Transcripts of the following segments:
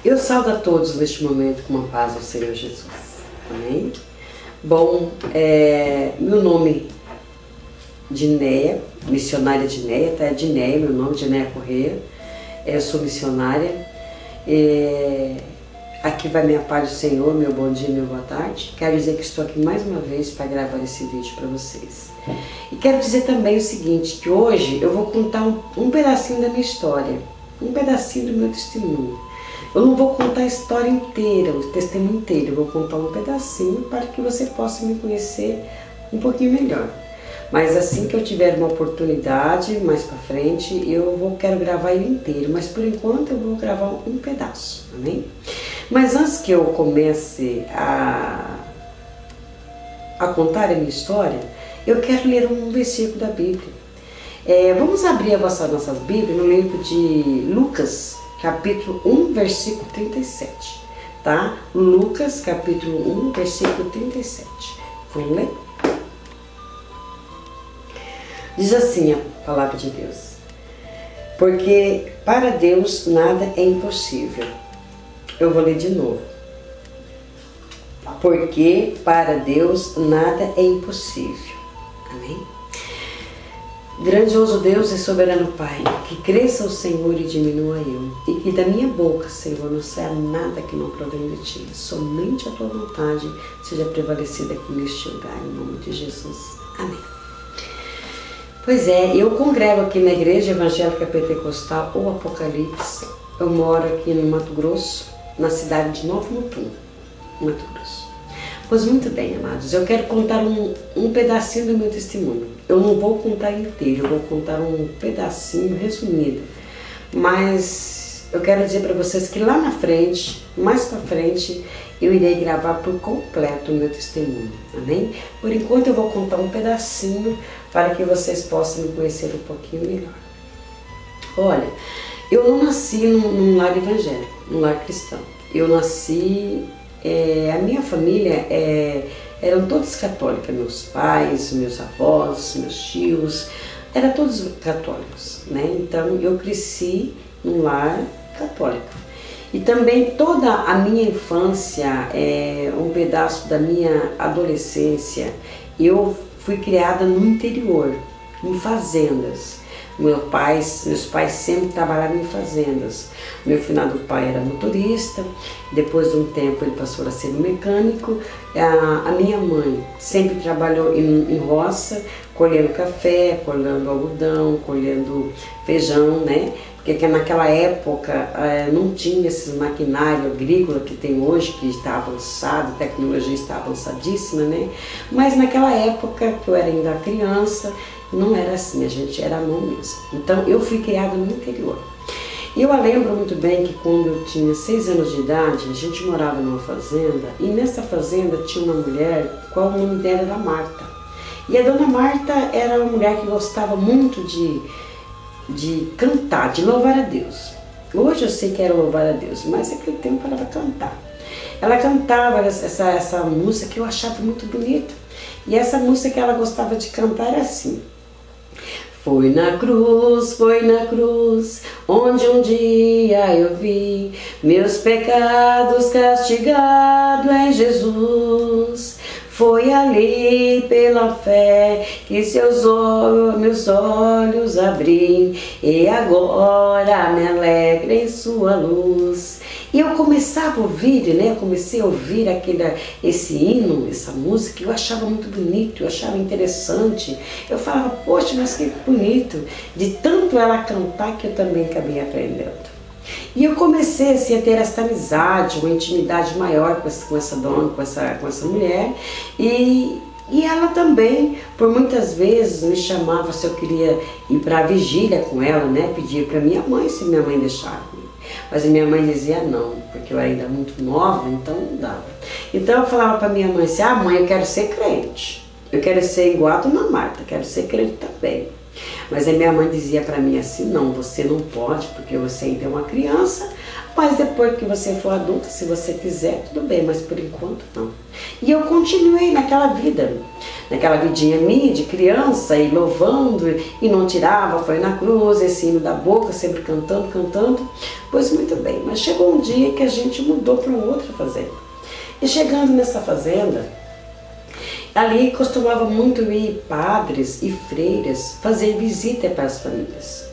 Eu saúdo a todos neste momento com uma paz ao Senhor Jesus. Amém? Bom, meu nome é Dinéia, missionária Dinéia, tá? É Dinéia, meu nome é Dinéia Correia. Eu sou missionária. Aqui vai minha paz do Senhor, meu bom dia, meu boa tarde. Quero dizer que estou aqui mais uma vez para gravar esse vídeo para vocês. E quero dizer também o seguinte, que hoje eu vou contar um pedacinho da minha história, um pedacinho do meu testemunho. Eu não vou contar a história inteira, o testemunho inteiro, eu vou contar um pedacinho para que você possa me conhecer um pouquinho melhor. Mas assim que eu tiver uma oportunidade, mais para frente, quero gravar ele inteiro, mas por enquanto eu vou gravar um pedaço, amém? Mas antes que eu comece a contar a minha história, eu quero ler um versículo da Bíblia. Vamos abrir nossas Bíblias no livro de Lucas, capítulo 1, versículo 37, tá? Lucas, capítulo 1, versículo 37. Vamos ler? Diz assim a palavra de Deus: porque para Deus nada é impossível. Eu vou ler de novo. Porque para Deus nada é impossível. Amém? Grandioso Deus e soberano Pai, que cresça o Senhor e diminua eu, e que da minha boca, Senhor, não saia nada que não provém de Ti, somente a Tua vontade seja prevalecida aqui neste lugar, em nome de Jesus. Amém. Pois eu congrego aqui na Igreja Evangélica Pentecostal ou Apocalipse. Eu moro aqui no Mato Grosso, na cidade de Novo Mutum, Mato Grosso. Pois muito bem, amados, eu quero contar um pedacinho do meu testemunho. Eu não vou contar inteiro, eu vou contar um pedacinho resumido. Mas eu quero dizer para vocês que lá na frente, mais para frente, eu irei gravar por completo o meu testemunho, amém? Por enquanto eu vou contar um pedacinho para que vocês possam me conhecer um pouquinho melhor. Olha, eu não nasci num lar evangélico, num lar cristão. Eu nasci... a minha família eram todos católicos, meus pais, meus avós, meus tios, eram todos católicos, né? Então eu cresci num lar católico. E também toda a minha infância, um pedaço da minha adolescência, eu fui criada no interior, em fazendas. Meus pais sempre trabalharam em fazendas. Meu finado pai era motorista, depois de um tempo ele passou a ser mecânico. A minha mãe sempre trabalhou em roça, colhendo café, colhendo algodão, colhendo feijão, né? Porque naquela época não tinha esses maquinário agrícola que tem hoje, que está avançado, a tecnologia está avançadíssima, né? Mas naquela época, que eu era ainda criança, não era assim, a gente era à mão mesmo. Então eu fui criada no interior. E eu lembro muito bem que quando eu tinha 6 anos de idade, a gente morava numa fazenda, e nessa fazenda tinha uma mulher, qual o nome dela era Marta. E a dona Marta era uma mulher que gostava muito de cantar, de louvar a Deus. Hoje eu sei que era louvar a Deus, mas naquele tempo ela era cantar. Ela cantava essa música que eu achava muito bonita. E essa música que ela gostava de cantar era assim: foi na cruz, onde um dia eu vi meus pecados castigados em Jesus. Foi ali pela fé que meus olhos abri, e agora me alegro em sua luz. E eu começava a ouvir, né? Eu comecei a ouvir esse hino, essa música, eu achava muito bonito, eu achava interessante. Eu falava, poxa, mas que bonito. De tanto ela cantar que eu também acabei aprendendo. E eu comecei assim, a ter essa amizade, uma intimidade maior com essa dona, com essa mulher. E ela também, por muitas vezes, me chamava se eu queria ir para a vigília com ela, né? Pedia para minha mãe, se minha mãe deixava. Mas a minha mãe dizia não, porque eu era ainda muito nova, então não dava. Então eu falava para minha mãe assim, mãe, eu quero ser crente. Eu quero ser igual a dona Marta, quero ser crente também. Mas a minha mãe dizia para mim assim, não, você não pode, porque você ainda é uma criança, Mas depois que você for adulta, se você quiser, tudo bem, mas por enquanto não. E eu continuei naquela vida, naquela vidinha minha de criança, e louvando, e não tirava, foi na cruz, esse hino da boca, sempre cantando, cantando. Pois muito bem, mas chegou um dia que a gente mudou para uma outra fazenda. E chegando nessa fazenda, ali costumava muito ir padres e freiras fazer visita para as famílias.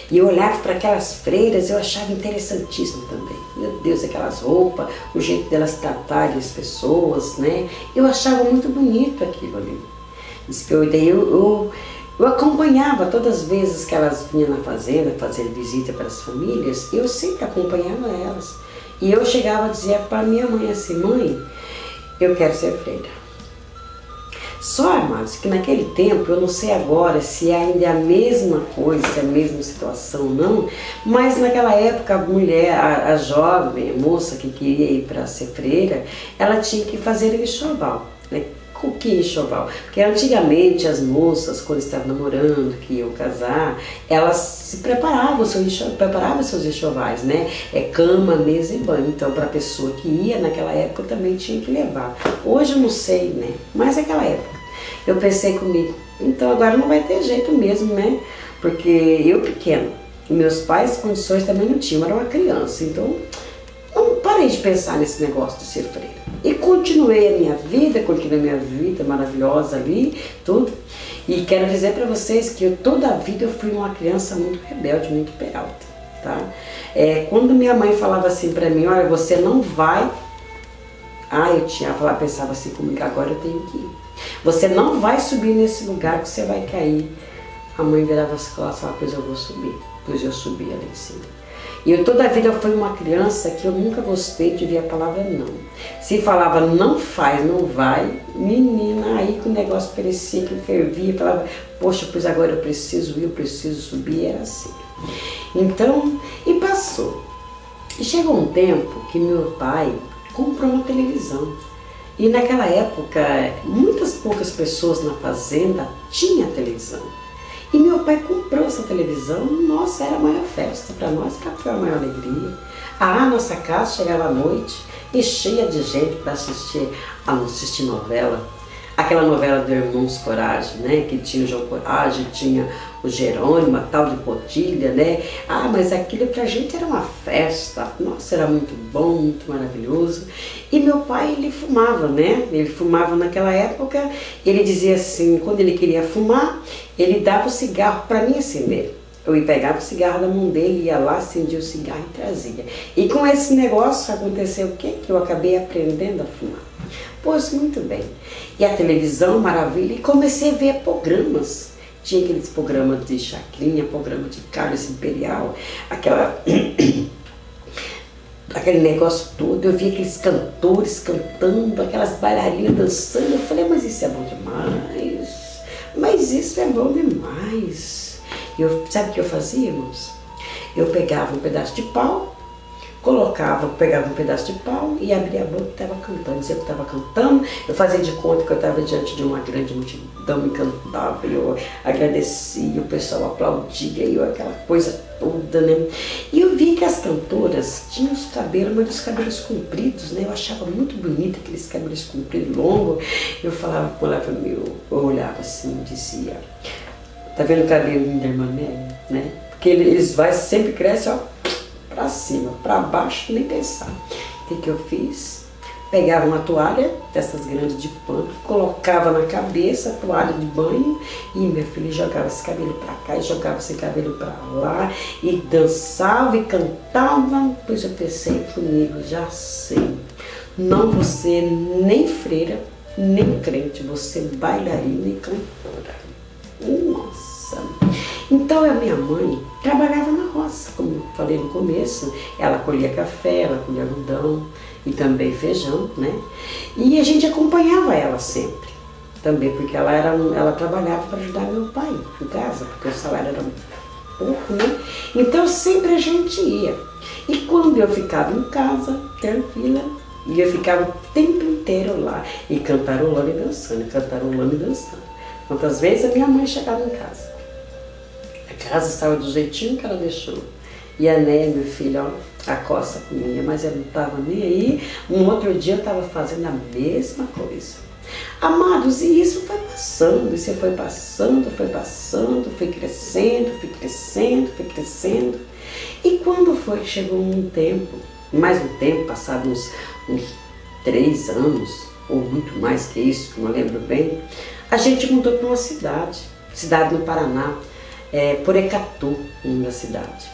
E eu olhava para aquelas freiras, eu achava interessantíssimo também. Meu Deus, aquelas roupas, o jeito delas tratarem as pessoas, né? Eu achava muito bonito aquilo ali. Diz que eu acompanhava todas as vezes que elas vinham na fazenda fazer visita para as famílias, eu sempre acompanhava elas. E eu chegava a dizer para minha mãe assim: mãe, eu quero ser freira. Só, amados, que naquele tempo, eu não sei agora se ainda é a mesma coisa, se é a mesma situação ou não, mas naquela época a mulher, a jovem, a moça que queria ir para ser freira, ela tinha que fazer o enxoval, né? O que enxoval? Porque antigamente as moças, quando estavam namorando, que iam casar, elas se preparavam, seus enxovais, né? Cama, mesa e banho. Então, para a pessoa que ia naquela época, também tinha que levar. Hoje eu não sei, né? Mas naquela época. Eu pensei comigo, então agora não vai ter jeito mesmo, né? Porque eu pequena, e meus pais condições também não tinham, eu era uma criança, então não parei de pensar nesse negócio de ser freira. E continuei a minha vida maravilhosa ali, tudo. E quero dizer para vocês que toda a vida eu fui uma criança muito rebelde, muito peralta, tá? Quando minha mãe falava assim para mim, olha, você não vai... pensava assim comigo, agora eu tenho que ir. Você não vai subir nesse lugar que você vai cair. A mãe virava as costas e falava, pois eu vou subir. Pois eu subi ali em cima. E eu toda a vida fui uma criança que eu nunca gostei de ouvir a palavra não. Se falava não faz, não vai, menina, aí que o negócio parecia que fervia, falava, poxa, pois agora eu preciso ir, eu preciso subir, era assim. Então, e passou. E chegou um tempo que meu pai comprou uma televisão. E naquela época, muitas poucas pessoas na fazenda tinham televisão. E meu pai comprou essa televisão, nossa, era a maior festa para nós, foi a maior alegria. Nossa casa chegava à noite e cheia de gente para assistir novela. Aquela novela do Irmãos Coragem, né? Que tinha o João Coragem, tinha o Jerônimo, a tal de Cotilha, né? Mas aquilo pra gente era uma festa, nossa, era muito bom, muito maravilhoso. E meu pai, ele fumava, né? Ele fumava naquela época, ele dizia assim, quando ele queria fumar, ele dava o cigarro para mim acender. Eu pegava o cigarro da mão dele, ia lá, acendia o cigarro e trazia. E com esse negócio aconteceu o quê? Que eu acabei aprendendo a fumar. Pois muito bem. E a televisão, maravilha, e comecei a ver programas. Tinha aqueles programas de Chacrinha, programa de Carlos Imperial, aquele negócio todo. Eu via aqueles cantores cantando, aquelas bailarinas dançando. Eu falei, mas isso é bom demais. Mas isso é bom demais. Sabe o que eu fazia, irmãos? Eu pegava um pedaço de pau, pegava um pedaço de pau e abria a boca e estava cantando. Dizia que estava cantando, eu fazia de conta que eu estava diante de uma grande multidão, me cantava, e eu agradecia, o pessoal aplaudia, e aquela coisa toda, né? E eu vi que as cantoras tinham os cabelos, mas os cabelos compridos, né? Eu achava muito bonito aqueles cabelos compridos, longos. Eu falava com ela, eu olhava assim e dizia, tá vendo o cabelinho da irmã Nélia, né? Porque eles sempre crescem, ó, pra cima, pra baixo, nem pensar. O que eu fiz? Pegava uma toalha, dessas grandes de pano, colocava na cabeça a toalha de banho e meu filho jogava esse cabelo pra cá e jogava esse cabelo pra lá e dançava e cantava. Pois eu pensei comigo, já sei, não vou ser nem freira, nem crente, vou ser bailarina e cantora. Nossa! Então a minha mãe trabalhava na roça, como eu falei no começo. Ela colhia café, ela colhia algodão e também feijão, né? E a gente acompanhava ela sempre, também porque ela trabalhava para ajudar meu pai em casa, porque o salário era pouco, né? Então sempre a gente ia. E quando eu ficava em casa, tranquila, e eu ficava o tempo inteiro lá, e cantarolando e dançando, cantarolando e dançando. Quantas vezes a minha mãe chegava em casa, a casa estava do jeitinho que ela deixou, E a Néia, meu filho, ó, a coça comia, mas eu não estava nem aí. Um outro dia eu estava fazendo a mesma coisa. Amados, e isso foi passando, isso foi passando, foi crescendo, foi crescendo, foi crescendo. E quando foi, chegou um tempo, mais um tempo, passado uns 3 anos, ou muito mais que isso, que não lembro bem, a gente mudou para uma cidade no Paraná, Porecatu, uma cidade.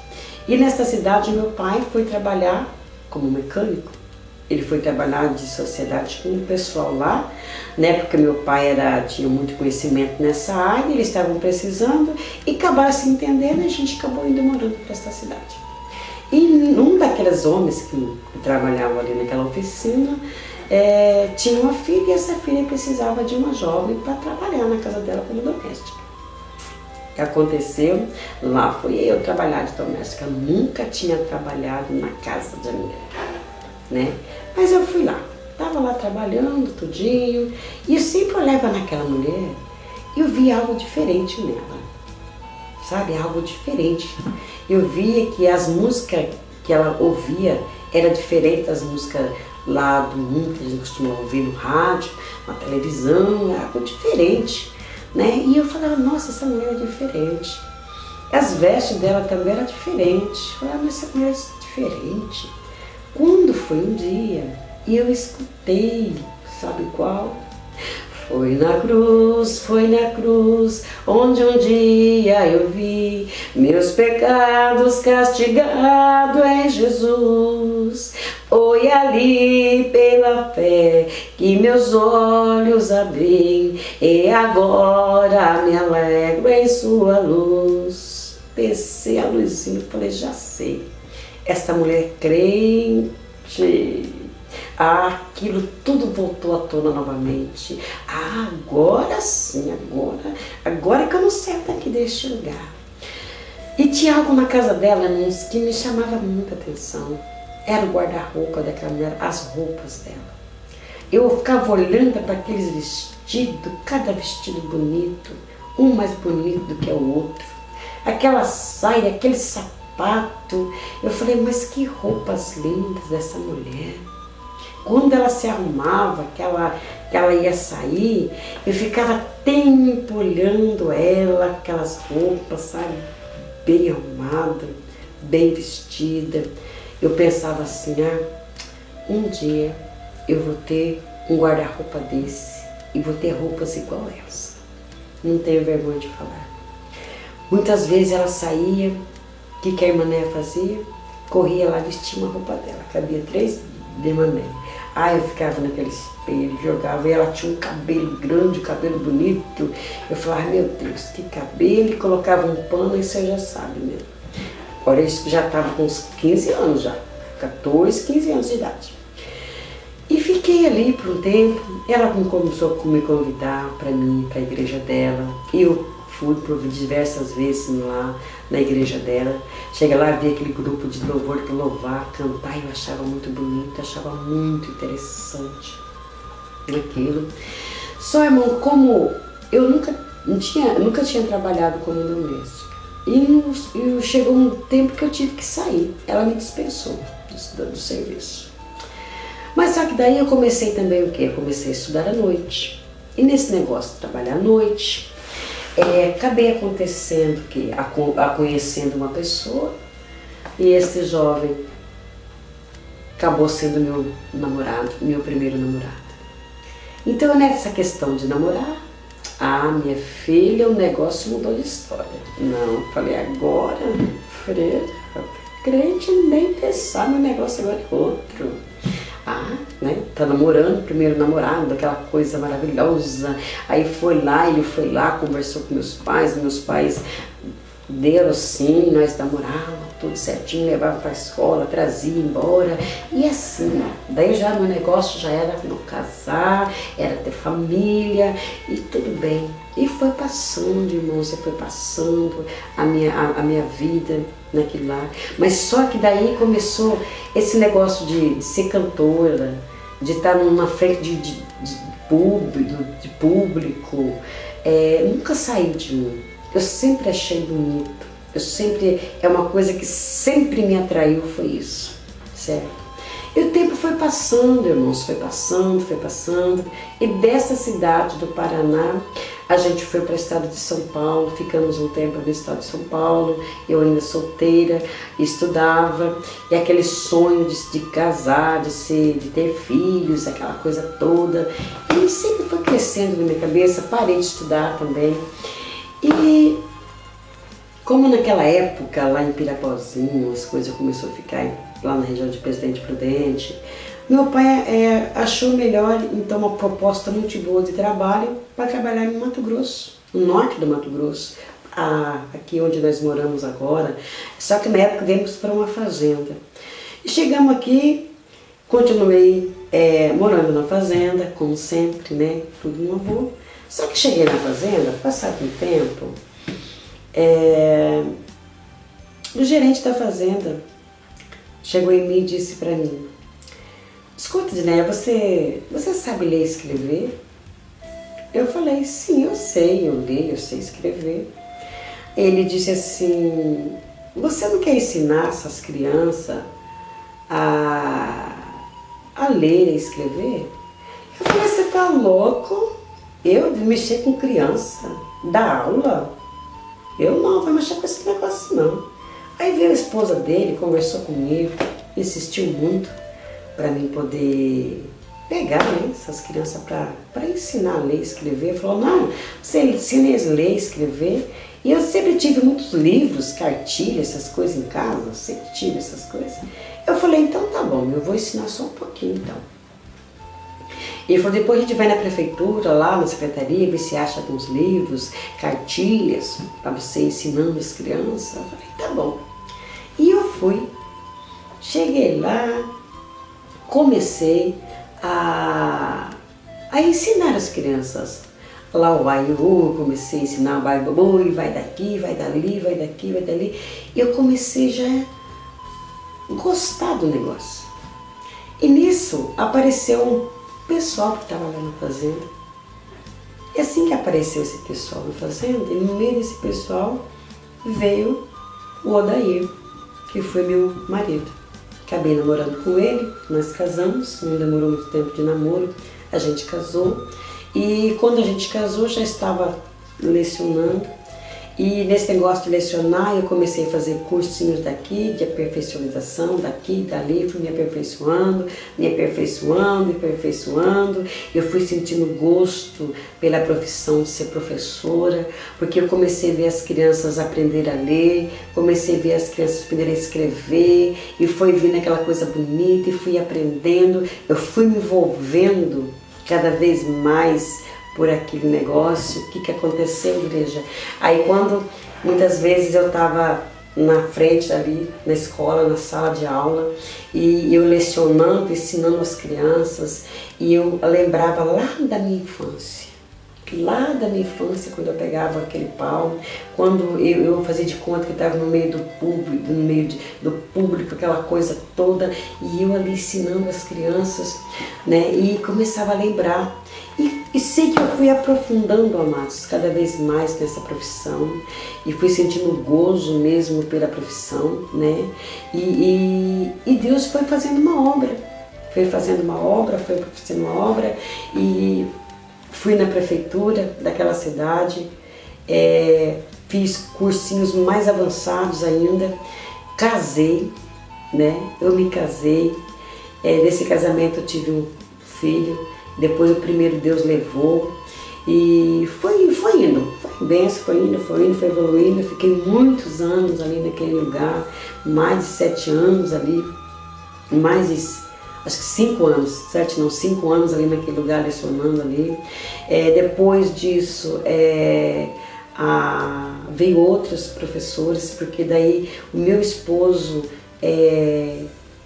E nesta cidade meu pai foi trabalhar como mecânico. Ele foi trabalhar de sociedade com o pessoal lá, né? Porque meu pai tinha muito conhecimento nessa área, eles estavam precisando e acabaram se entendendo e a gente acabou indo morando para esta cidade. E um daqueles homens que trabalhavam ali naquela oficina tinha uma filha e essa filha precisava de uma jovem para trabalhar na casa dela como doméstica. O que aconteceu? Lá fui eu trabalhar de doméstica, eu nunca tinha trabalhado na casa de ninguém, né? Mas eu fui lá, estava lá trabalhando tudinho e eu sempre olhava naquela mulher e eu via algo diferente nela, sabe? Algo diferente. Eu via que as músicas que ela ouvia eram diferentes das músicas lá do mundo que a gente costuma ouvir no rádio, na televisão, era algo diferente, né? E eu falava, nossa, essa mulher é diferente. As vestes dela também eram diferentes. Eu falava, mas essa mulher é diferente. Quando foi um dia e eu escutei, sabe qual? Foi na cruz, onde um dia eu vi meus pecados castigados em Jesus. Foi ali pela fé que meus olhos abri e agora me alegro em sua luz. Pensei a luzinha e falei, já sei. Esta mulher crente, aquilo tudo voltou à tona novamente. Agora sim, agora que eu não saio daqui deste lugar. E tinha algo na casa dela que me chamava muita atenção. Era o guarda-roupa daquela mulher, as roupas dela. Eu ficava olhando para aqueles vestidos, cada vestido bonito, um mais bonito do que o outro. Aquela saia, aquele sapato. Eu falei, mas que roupas lindas dessa mulher. Quando ela se arrumava, que ela ia sair, eu ficava tempo olhando ela, aquelas roupas, sabe, bem arrumada, bem vestida. Eu pensava assim, um dia eu vou ter um guarda-roupa desse e vou ter roupas igual essa. Não tenho vergonha de falar. Muitas vezes ela saía, o que a irmã Néia fazia? Corria lá, vestia uma roupa dela, cabia 3 de irmã Néia. Eu ficava naquele espelho, jogava, e ela tinha um cabelo grande, um cabelo bonito. Eu falava, meu Deus, que cabelo, e colocava um pano, e você já sabe mesmo. Agora isso já estava com uns 15 anos já, 14, 15 anos de idade. E fiquei ali por um tempo, ela começou a me convidar para mim, para a igreja dela. Eu fui por diversas vezes lá na igreja dela. Chega lá, vi aquele grupo de louvor que louvar, cantar, e eu achava muito bonito, achava muito interessante aquilo. Só, irmão, como eu nunca tinha trabalhado como doméstica, e chegou um tempo que eu tive que sair. Ela me dispensou do serviço. Mas só que daí eu comecei também o quê? Eu comecei a estudar à noite. E nesse negócio de trabalhar à noite, acabei acontecendo que, conhecendo uma pessoa, e esse jovem acabou sendo meu namorado, meu primeiro namorado. Então nessa questão de namorar, minha filha, o negócio mudou de história. Não, falei, agora, Freira, crente, nem pensar, meu negócio agora é outro. Né? Tá namorando, primeiro namorado, aquela coisa maravilhosa. Aí ele foi lá, conversou com meus pais deram sim, nós namorávamos, tudo certinho, levava pra escola, trazia embora. E assim, daí já meu negócio já era não casar, era ter família e tudo bem. E foi passando, irmãos, foi passando a minha vida naquilo lá. Mas só que daí começou esse negócio de ser cantora, de estar numa frente de público. Nunca saiu de mim. Eu sempre achei bonito É uma coisa que sempre me atraiu, foi isso, certo? E o tempo foi passando, irmãos, foi passando, foi passando. E dessa cidade do Paraná, a gente foi para o estado de São Paulo, ficamos um tempo no estado de São Paulo, eu ainda solteira, estudava, e aquele sonho de casar, de ter filhos, aquela coisa toda. E sempre foi crescendo na minha cabeça, parei de estudar também. E como naquela época, lá em Pirapozinho, as coisas começaram a ficar lá na região de Presidente Prudente, meu pai achou melhor, então, uma proposta muito boa de trabalho para trabalhar em Mato Grosso, no norte do Mato Grosso, aqui onde nós moramos agora. Só que na época viemos para uma fazenda. E chegamos aqui, continuei morando na fazenda, como sempre, né? Tudo numa boa. Só que cheguei na fazenda, passado um tempo, o gerente da fazenda chegou em mim e disse para mim: escuta, Dinéia, você sabe ler e escrever? Eu falei: sim, eu sei, eu leio, eu sei escrever. Ele disse assim: você não quer ensinar essas crianças a ler e escrever? Eu falei: você tá louco? Eu mexer com criança? Dar aula? Eu não vou mexer com esse negócio não. Aí veio a esposa dele, conversou comigo, insistiu muito para mim poder pegar, né, essas crianças para ensinar a ler e escrever. Falou: não, você ensina eles a ler e escrever. E eu sempre tive muitos livros, cartilhas, essas coisas em casa, sempre tive essas coisas. Eu falei: então tá bom, eu vou ensinar só um pouquinho então. E ele falou: depois a gente vai na prefeitura, lá na secretaria, ver se acha alguns livros, cartilhas, para você ensinando as crianças. Eu falei: tá bom. E eu fui, cheguei lá, comecei a ensinar as crianças. Lá o aiô, comecei a ensinar o bai babu, e vai daqui, vai dali, vai daqui, vai dali. E eu comecei já a gostar do negócio. E nisso apareceu um pessoal que estava lá na fazenda. E assim que apareceu esse pessoal na fazenda, e no meio desse pessoal veio o Odair, que foi meu marido. Acabei namorando com ele, nós casamos, não demorou muito tempo de namoro, a gente casou. E quando a gente casou, já estava lecionando. E nesse negócio de lecionar, eu comecei a fazer cursinhos daqui, de aperfeiçoação, daqui, dali, fui me aperfeiçoando, me aperfeiçoando, me aperfeiçoando. Eu fui sentindo gosto pela profissão de ser professora, porque eu comecei a ver as crianças aprender a ler, comecei a ver as crianças aprenderem a escrever, e foi vindo aquela coisa bonita, e fui aprendendo, eu fui me envolvendo cada vez mais por aquele negócio. O que aconteceu, igreja? Aí quando muitas vezes eu estava na frente ali, na escola, na sala de aula, e eu lecionando, ensinando as crianças, e eu lembrava lá da minha infância. Lá da minha infância, quando eu pegava aquele pau, quando eu fazia de conta que estava no meio do público, do público, aquela coisa toda, e eu ali ensinando as crianças, né, e começava a lembrar. E sei que eu fui aprofundando, amados, cada vez mais nessa profissão, e fui sentindo gozo mesmo pela profissão, né, e Deus foi fazendo uma obra, e fui na prefeitura daquela cidade, fiz cursinhos mais avançados ainda, casei, né? Eu me casei, nesse casamento eu tive um filho, depois o primeiro Deus levou, e foi indo, foi benção, foi indo, foi evoluindo. Eu fiquei muitos anos ali naquele lugar, mais de 7 anos ali, acho que 5 anos, 7 não, 5 anos ali naquele lugar lecionando ali. Depois disso, veio outros professores, porque daí o meu esposo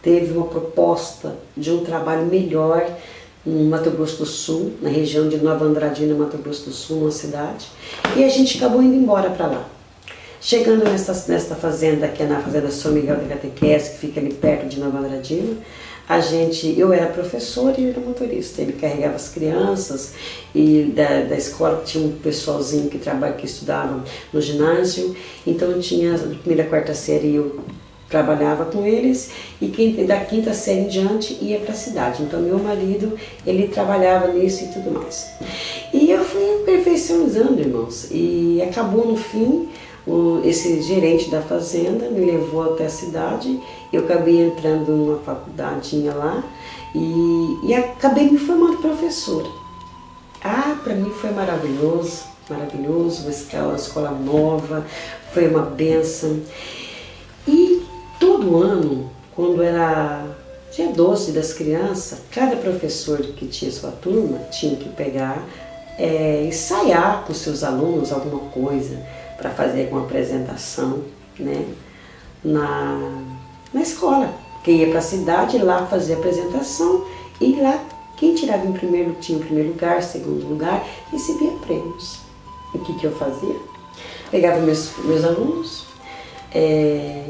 teve uma proposta de um trabalho melhor no Mato Grosso do Sul, na região de Nova Andradina, Mato Grosso do Sul, uma cidade, e a gente acabou indo embora para lá. Chegando nesta fazenda, que é na fazenda São Miguel da Catequese, que fica ali perto de Nova Andradina, eu era professora e ele era motorista. Ele carregava as crianças e da escola tinha um pessoalzinho que estudava no ginásio. Então tinha a primeira, quarta série eu trabalhava com eles e quem da quinta série em diante ia para a cidade. Então meu marido, ele trabalhava nisso e tudo mais. E eu fui aperfeiçoando, irmãos, e acabou no fim, esse gerente da fazenda me levou até a cidade, eu acabei entrando numa faculdadinha lá e acabei me formando professora. Para mim foi maravilhoso, maravilhoso, uma escola nova, foi uma bênção. E todo ano, quando era dia 12 das crianças, cada professor que tinha sua turma tinha que pegar, ensaiar com seus alunos alguma coisa para fazer uma apresentação, né, na escola. Quem ia para a cidade, lá fazia a apresentação e lá quem tirava em primeiro, tinha o primeiro lugar, segundo lugar, recebia prêmios. E o que eu fazia? Pegava meus alunos,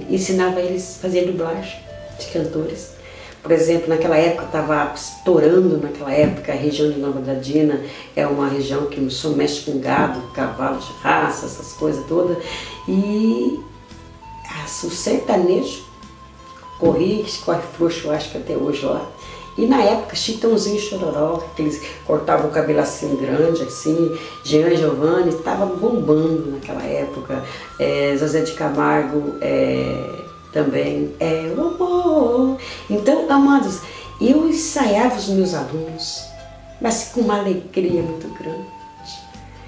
ensinava eles a fazer dublagem de cantores. Por exemplo, naquela época estava estourando, a região de Nova Andradina é uma região que só mexe com gado, cavalo de raça, essas coisas todas. E o sertanejo corre frouxo, eu acho que até hoje lá. E na época, Chitãozinho e Chororó, que eles cortavam o cabelo assim grande, assim, Jean Giovanni, estava bombando naquela época. Zezé de Camargo também. Então, amados, eu ensaiava os meus alunos, mas com uma alegria muito grande.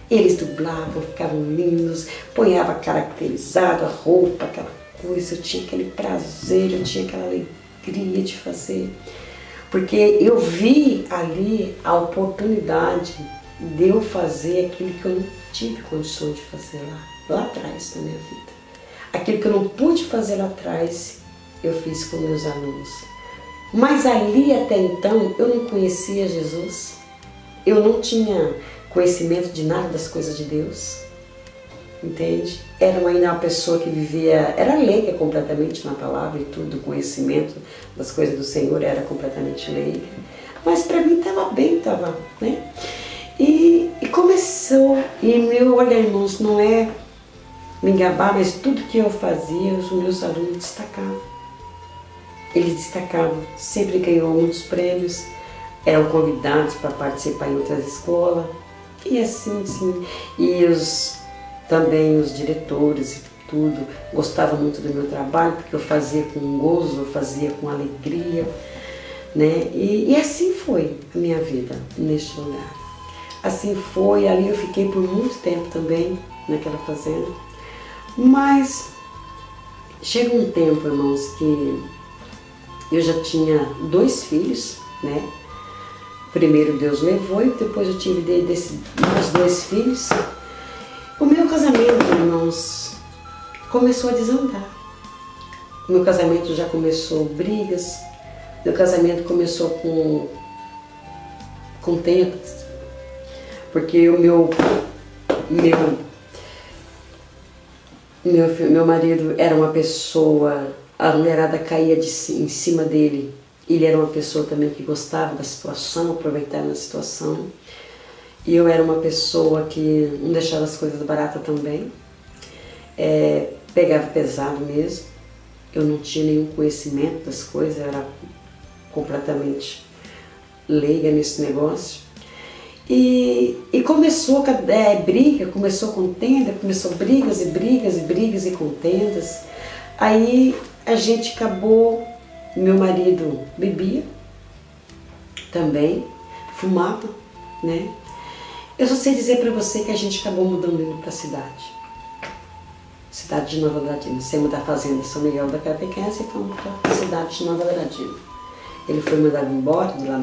Eles dublavam, ficavam lindos, ponhava caracterizado a roupa, aquela coisa, eu tinha aquele prazer, eu tinha aquela alegria de fazer. Porque eu vi ali a oportunidade de eu fazer aquilo que eu não tive condição de fazer lá atrás na minha vida. Aquilo que eu não pude fazer lá atrás, eu fiz com meus alunos. Mas ali até então, eu não conhecia Jesus, eu não tinha conhecimento de nada das coisas de Deus, entende? Era ainda uma pessoa que vivia, era leiga completamente na palavra e tudo, o conhecimento das coisas do Senhor era completamente leiga. Mas para mim estava bem, né? E começou, olha irmãos, não é me engabar, mas tudo que eu fazia, os meus alunos destacavam. Eles destacavam, sempre ganhou muitos prêmios, eram convidados para participar em outras escolas, e assim. E também os diretores e tudo gostavam muito do meu trabalho, porque eu fazia com gozo, eu fazia com alegria, né? E assim foi a minha vida neste lugar. Assim foi, ali eu fiquei por muito tempo também, naquela fazenda. Mas chega um tempo, irmãos, que eu já tinha 2 filhos, né? Primeiro Deus levou e depois eu tive desses 2 filhos. O meu casamento, irmãos, começou a desandar. O meu casamento já começou brigas, meu casamento começou com tentas, porque o meu marido era uma pessoa, a mulherada caía em cima dele. Ele era uma pessoa também que gostava da situação, aproveitava da situação. E eu era uma pessoa que não deixava as coisas baratas também. Pegava pesado mesmo. Eu não tinha nenhum conhecimento das coisas, eu era completamente leiga nesse negócio. E começou briga, começou contenda, começou brigas e contendas. Aí a gente acabou, meu marido bebia também, fumava, né? Eu só sei dizer para você que a gente acabou mudando indo para a cidade de Nova Andradina. Saímos da fazenda São Miguel da Catequese e fomos para a cidade de Nova Andradina. Ele foi mandado embora de lá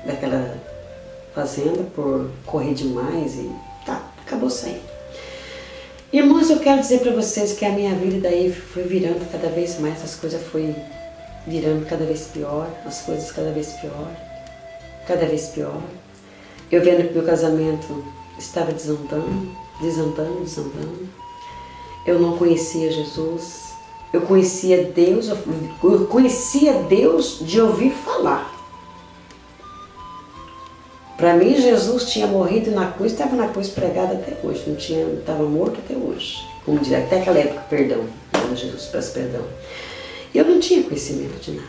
daquela fazenda por correr demais e acabou saindo. Irmãos, eu quero dizer para vocês que a minha vida daí foi virando cada vez mais, as coisas foi virando cada vez pior, as coisas cada vez pior. Eu vendo que meu casamento estava desandando. Eu não conhecia Jesus, Eu conhecia Deus de ouvir falar. Para mim, Jesus tinha morrido na cruz, estava na cruz pregado até hoje, estava morto até hoje. Como dizer, até aquela época, perdão, Jesus, peço perdão. E eu não tinha conhecimento de nada.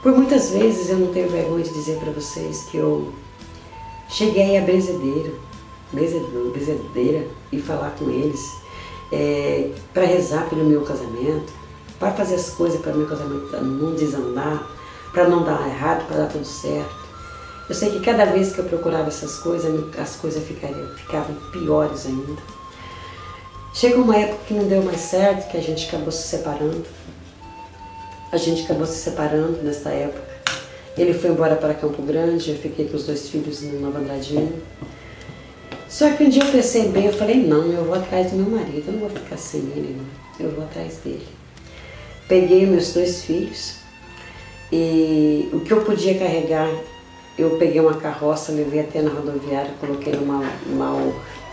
Por muitas vezes eu não tenho vergonha de dizer para vocês que eu cheguei a bezedeira e falar com eles para rezar pelo meu casamento, para fazer as coisas para o meu casamento não desandar, para não dar errado, para dar tudo certo. Eu sei que cada vez que eu procurava essas coisas, as coisas ficavam piores ainda. Chegou uma época que não deu mais certo, que a gente acabou se separando. A gente acabou se separando nesta época. Ele foi embora para Campo Grande, eu fiquei com os 2 filhos no Nova Andradina. Só que um dia eu pensei bem, eu falei, não, eu vou atrás do meu marido, eu não vou ficar sem ele, não. Eu vou atrás dele. Peguei meus 2 filhos e o que eu podia carregar, eu peguei uma carroça, levei até na rodoviária, coloquei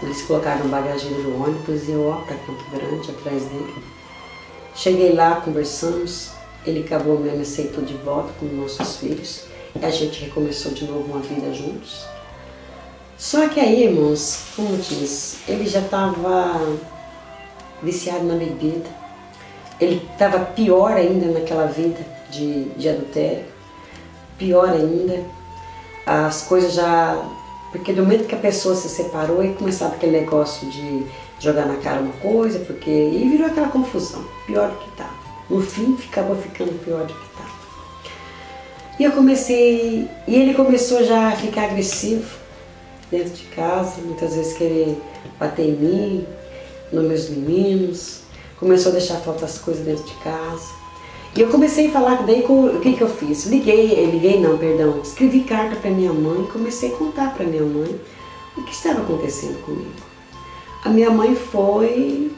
eles colocaram no bagageiro do ônibus e eu para Campo Grande, atrás dele. Cheguei lá, conversamos, ele acabou me aceitou de volta com nossos filhos e a gente recomeçou de novo uma vida juntos. Só que aí, irmãos, como diz, ele já estava viciado na bebida, ele estava pior ainda naquela vida de adultério, pior ainda. As coisas já... Porque do momento que a pessoa se separou, e começava aquele negócio de jogar na cara uma coisa, e virou aquela confusão, pior do que estava. No fim, ficava ficando pior do que estava. E ele começou já a ficar agressivo dentro de casa, muitas vezes querer bater em mim, nos meus meninos, começou a deixar faltar as coisas dentro de casa. E eu comecei a falar, daí o que eu fiz? Escrevi carta para minha mãe e comecei a contar para minha mãe o que estava acontecendo comigo. A minha mãe foi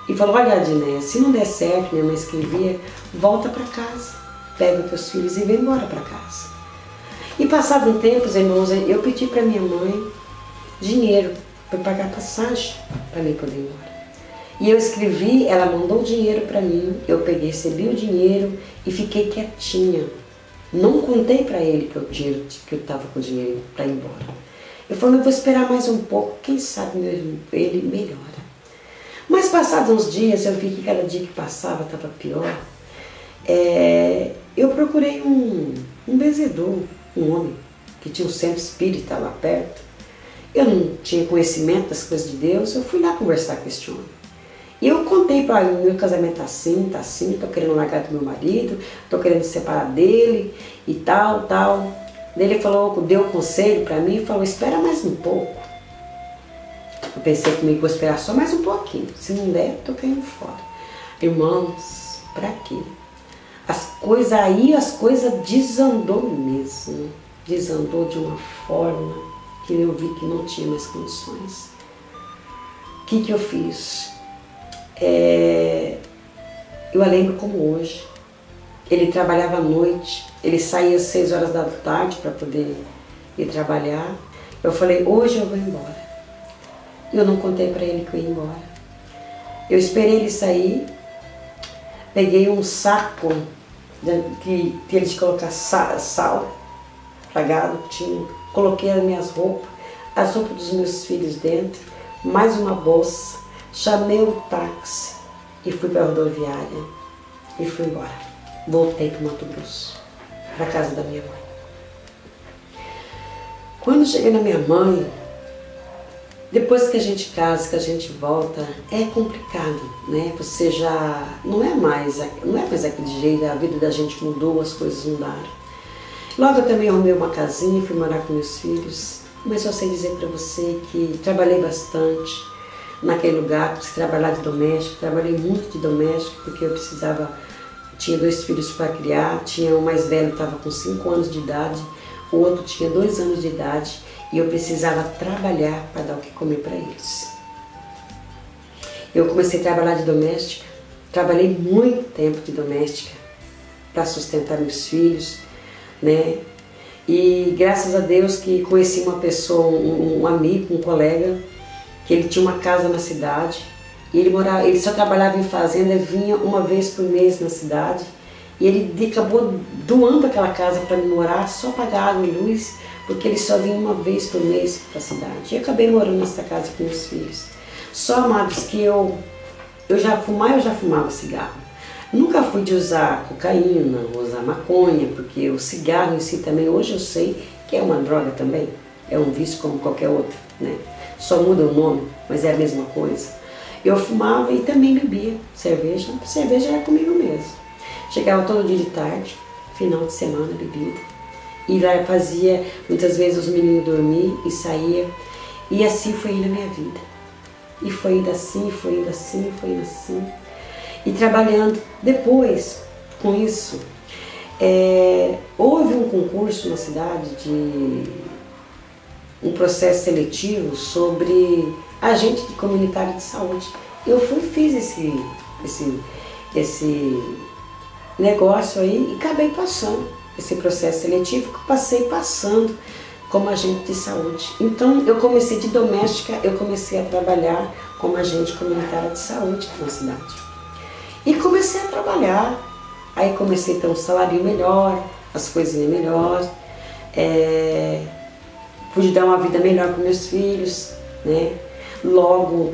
e falou, olha, Adné, se não der certo, minha mãe escrevia, volta para casa, pega os teus filhos e vem embora para casa. E passado um tempo, irmãos, eu pedi para minha mãe dinheiro para pagar passagem para mim poder ir embora. E eu escrevi, ela mandou o dinheiro para mim, eu recebi o dinheiro e fiquei quietinha. Não contei para ele que eu estava com o dinheiro para ir embora. Eu falei, eu vou esperar mais um pouco, quem sabe ele melhora. Mas passados uns dias, eu vi que cada dia que passava estava pior. Eu procurei um benzedor, um homem, que tinha um centro espírita lá perto. Eu não tinha conhecimento das coisas de Deus, eu fui lá conversar com esse homem. E eu contei para ele, meu casamento tá assim, tô querendo largar do meu marido, tô querendo separar dele e tal. Ele falou, deu um conselho para mim e falou, espera mais um pouco. Eu pensei comigo, vou esperar só mais um pouquinho, se não der, tô caindo fora. Irmãos, para quê? As coisas desandou mesmo, desandou de uma forma que eu vi que não tinha mais condições. O que eu fiz? Eu lembro como hoje. Ele trabalhava à noite, ele saía às 6 horas da tarde para poder ir trabalhar. Eu falei, hoje eu vou embora. Eu não contei para ele que eu ia embora. Eu esperei ele sair, peguei um saco que eles colocaram sal tragado, coloquei as minhas roupas, as roupas dos meus filhos dentro, mais uma bolsa. Chamei o táxi e fui para a rodoviária e fui embora. Voltei para o Mato Grosso, para a casa da minha mãe. Quando cheguei na minha mãe, depois que a gente casa, que a gente volta, é complicado, né? Você já não é mais aquele jeito, a vida da gente mudou, as coisas mudaram. Logo eu também arrumei uma casinha, fui morar com meus filhos, mas só sei dizer para você que trabalhei bastante naquele lugar, precisei trabalhar de doméstico, trabalhei muito de doméstico porque eu tinha 2 filhos para criar, o mais velho estava com 5 anos de idade, o outro tinha 2 anos de idade e eu precisava trabalhar para dar o que comer para eles. Eu comecei a trabalhar de doméstica, trabalhei muito tempo de doméstica para sustentar meus filhos, né? E graças a Deus que conheci uma pessoa, um amigo, um colega, que ele tinha uma casa na cidade E ele só trabalhava em fazenda, vinha uma vez por mês na cidade. E ele acabou doando aquela casa para me morar, só pagar água e luz, porque ele só vinha uma vez por mês para a cidade. E eu acabei morando nessa casa com meus filhos. Só, amados, que eu já fumava cigarro. Nunca fui de usar cocaína, usar maconha, porque o cigarro em si também, hoje eu sei que é uma droga também. É um vício como qualquer outro, né? Só muda o nome, mas é a mesma coisa. Eu fumava e também bebia cerveja. Cerveja era comigo mesmo. Chegava todo dia de tarde, final de semana, bebida. E lá fazia, muitas vezes, os meninos dormir e saía. E assim foi indo a minha vida. E foi indo assim, foi indo assim, foi indo assim. E trabalhando depois com isso, houve um concurso na cidade de um processo seletivo sobre agente de comunitário de saúde. Eu fiz esse negócio aí e acabei passando esse processo seletivo, que eu passei passando como agente de saúde. Então eu comecei de doméstica, eu comecei a trabalhar como agente comunitária de saúde na cidade. E comecei a trabalhar, aí comecei a ter um salário melhor, as coisinhas melhores, pude dar uma vida melhor para meus filhos, né? Logo,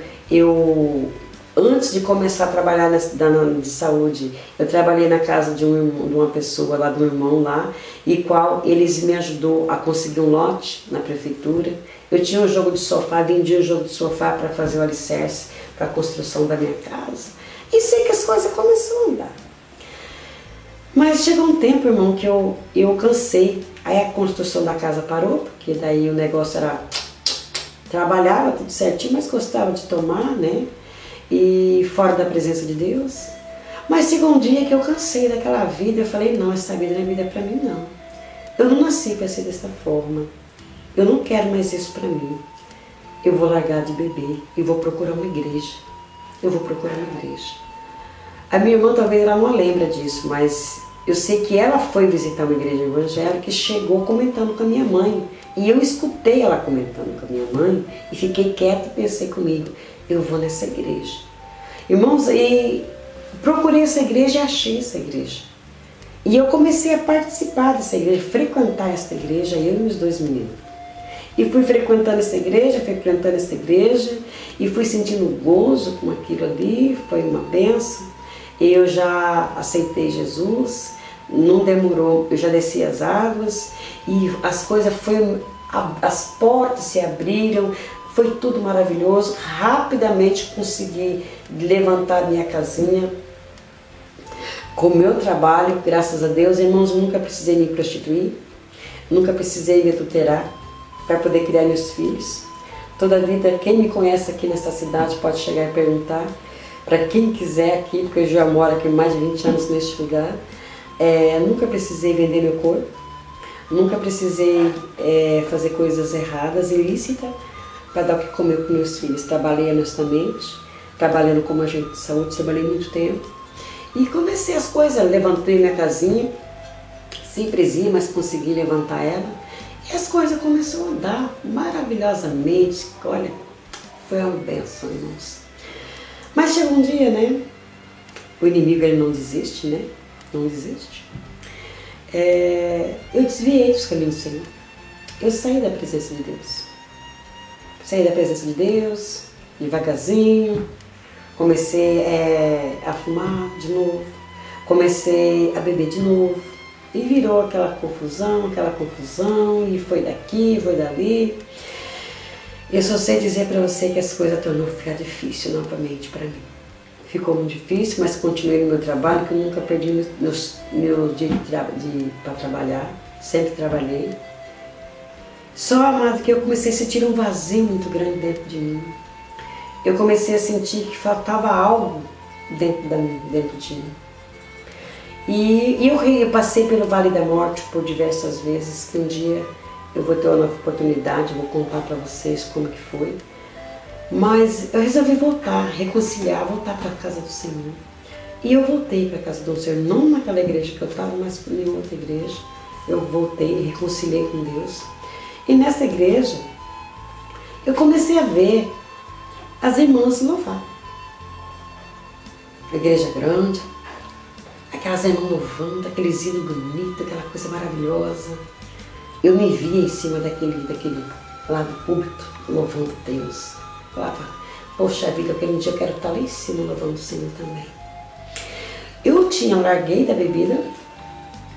antes de começar a trabalhar na área de saúde, eu trabalhei na casa de uma pessoa lá, do irmão lá, e qual eles me ajudou a conseguir um lote na prefeitura. Eu tinha um jogo de sofá, vendi um jogo de sofá para fazer o alicerce para a construção da minha casa. E sei que as coisas começaram a andar. Mas chegou um tempo, irmão, que eu cansei. Aí a construção da casa parou, porque daí o negócio era... Trabalhava tudo certinho, mas gostava de tomar, né? E fora da presença de Deus. Mas chegou um dia que eu cansei daquela vida. Eu falei, não, essa vida não é vida pra mim, não. Eu não nasci para ser dessa forma. Eu não quero mais isso pra mim. Eu vou largar de beber e vou procurar uma igreja. Eu vou procurar uma igreja. A minha irmã talvez ela não lembra disso, mas eu sei que ela foi visitar uma igreja evangélica e chegou comentando com a minha mãe. E eu escutei ela comentando com a minha mãe e fiquei quieta e pensei comigo, eu vou nessa igreja. Irmãos, e procurei essa igreja e achei essa igreja. E eu comecei a participar dessa igreja, frequentar essa igreja, eu e meus dois meninos. E fui frequentando essa igreja, e fui sentindo gozo com aquilo ali, foi uma bênção. Eu já aceitei Jesus, não demorou, eu já desci as águas e as coisas as portas se abriram, foi tudo maravilhoso. Rapidamente consegui levantar minha casinha com o meu trabalho, graças a Deus. Irmãos, nunca precisei me prostituir, nunca precisei me adulterar para poder criar meus filhos. Toda a vida, quem me conhece aqui nessa cidade pode chegar e perguntar, para quem quiser aqui, porque eu já moro aqui mais de 20 anos neste lugar. Nunca precisei vender meu corpo, nunca precisei fazer coisas erradas, ilícitas, para dar o que comer para meus filhos. Trabalhei honestamente, trabalhando como agente de saúde, trabalhei muito tempo. E comecei as coisas, levantei minha casinha, simplesinha, mas consegui levantar ela. E as coisas começaram a andar maravilhosamente. Olha, foi uma bênção, irmãos. Mas chegou um dia, né? O inimigo, ele não desiste, né? Não desiste. Eu desviei dos caminhos do Senhor. Eu saí da presença de Deus. Saí da presença de Deus, devagarzinho. Comecei a fumar de novo. Comecei a beber de novo. E virou aquela confusão, e foi daqui, foi dali. Eu só sei dizer para você que as coisas tornou ficar difícil novamente para mim. Ficou muito difícil, mas continuei no meu trabalho, que eu nunca perdi meu dia para trabalhar, sempre trabalhei. Só, amado, que eu comecei a sentir um vazio muito grande dentro de mim. Eu comecei a sentir que faltava algo dentro de mim. E eu passei pelo Vale da Morte por diversas vezes, que um dia eu vou ter uma nova oportunidade, vou contar para vocês como que foi. Mas eu resolvi voltar, reconciliar, voltar para a casa do Senhor. E eu voltei para a casa do Senhor, não naquela igreja que eu estava, mas em outra igreja. Eu voltei, reconciliei com Deus. E nessa igreja, eu comecei a ver as irmãs louvar. a igreja grande, aquelas irmãs louvando, aqueles hinos bonitos, aquela coisa maravilhosa. Eu me via em cima daquele lado púlpito, louvando Deus. Eu falava, poxa vida, aquele dia eu quero estar lá em cima louvando o Senhor também. Eu larguei da bebida,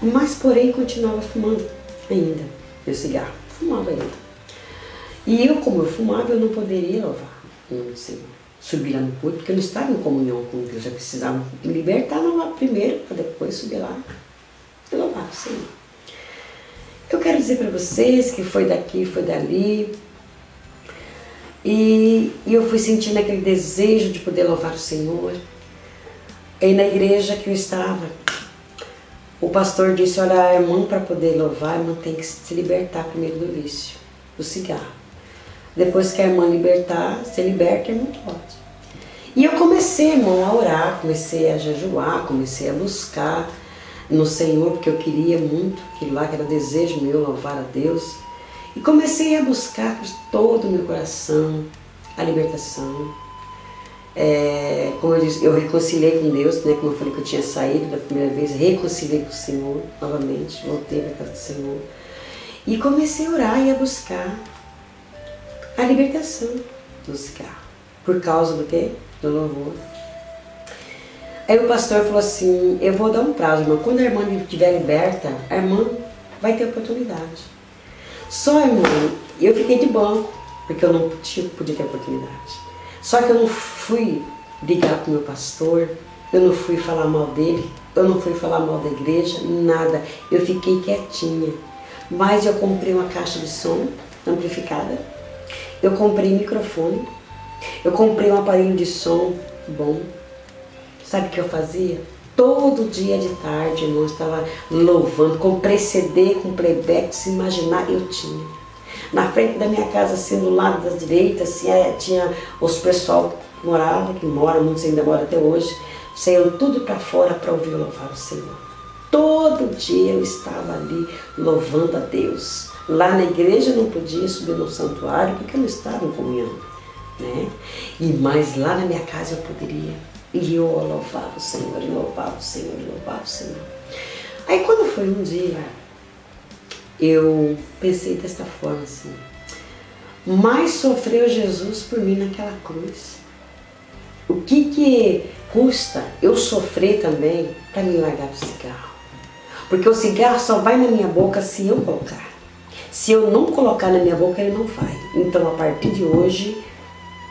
mas porém continuava fumando ainda, meu cigarro, fumava ainda. E eu, como eu fumava, eu não poderia louvar o Senhor, subir lá no púlpito, porque eu não estava em comunhão com Deus, eu precisava me libertar primeiro, para depois subir lá e louvar o Senhor. Eu quero dizer para vocês que foi daqui, foi dali, e eu fui sentindo aquele desejo de poder louvar o Senhor. E na igreja que eu estava, o pastor disse, olha, a irmã, para poder louvar, a irmã tem que se libertar primeiro do vício, do cigarro. Depois que a irmã se liberta, a irmã pode. E eu comecei, irmão, a orar, comecei a jejuar, comecei a buscar no Senhor, porque eu queria muito aquilo lá, que era desejo meu, louvar a Deus. E comecei a buscar com todo o meu coração a libertação. Como eu disse, eu reconciliei com Deus, né? Como eu falei que eu tinha saído da primeira vez, reconciliei com o Senhor novamente, voltei para a casa do Senhor. E comecei a orar e a buscar a libertação do cigarro. Por causa do quê? Do louvor. Aí o pastor falou assim, eu vou dar um prazo, irmã. Quando a irmã estiver liberta, a irmã vai ter oportunidade. Só, irmão, eu fiquei de banco, porque eu não podia ter oportunidade. Só que eu não fui ligar para o meu pastor, eu não fui falar mal dele, eu não fui falar mal da igreja, nada. Eu fiquei quietinha. Mas eu comprei uma caixa de som amplificada, eu comprei microfone, eu comprei um aparelho de som bom. Sabe o que eu fazia? Todo dia de tarde, irmão, eu estava louvando, comprei CD com playback, se imaginar, eu tinha. Na frente da minha casa, assim, do lado da direita, assim, tinha os pessoal que morava, que mora, muitos ainda moram até hoje, saíam tudo para fora para ouvir louvar o Senhor. Todo dia eu estava ali louvando a Deus. Lá na igreja eu não podia subir no santuário porque eu não estava em comunhão, né? Mas lá na minha casa eu poderia. E eu louvava o Senhor, e louvava o Senhor, e louvava o Senhor. Aí quando foi um dia, eu pensei desta forma assim, mais sofreu Jesus por mim naquela cruz. O que custa eu sofrer também para me largar do cigarro? Porque o cigarro só vai na minha boca se eu colocar. Se eu não colocar na minha boca, ele não vai. Então, a partir de hoje,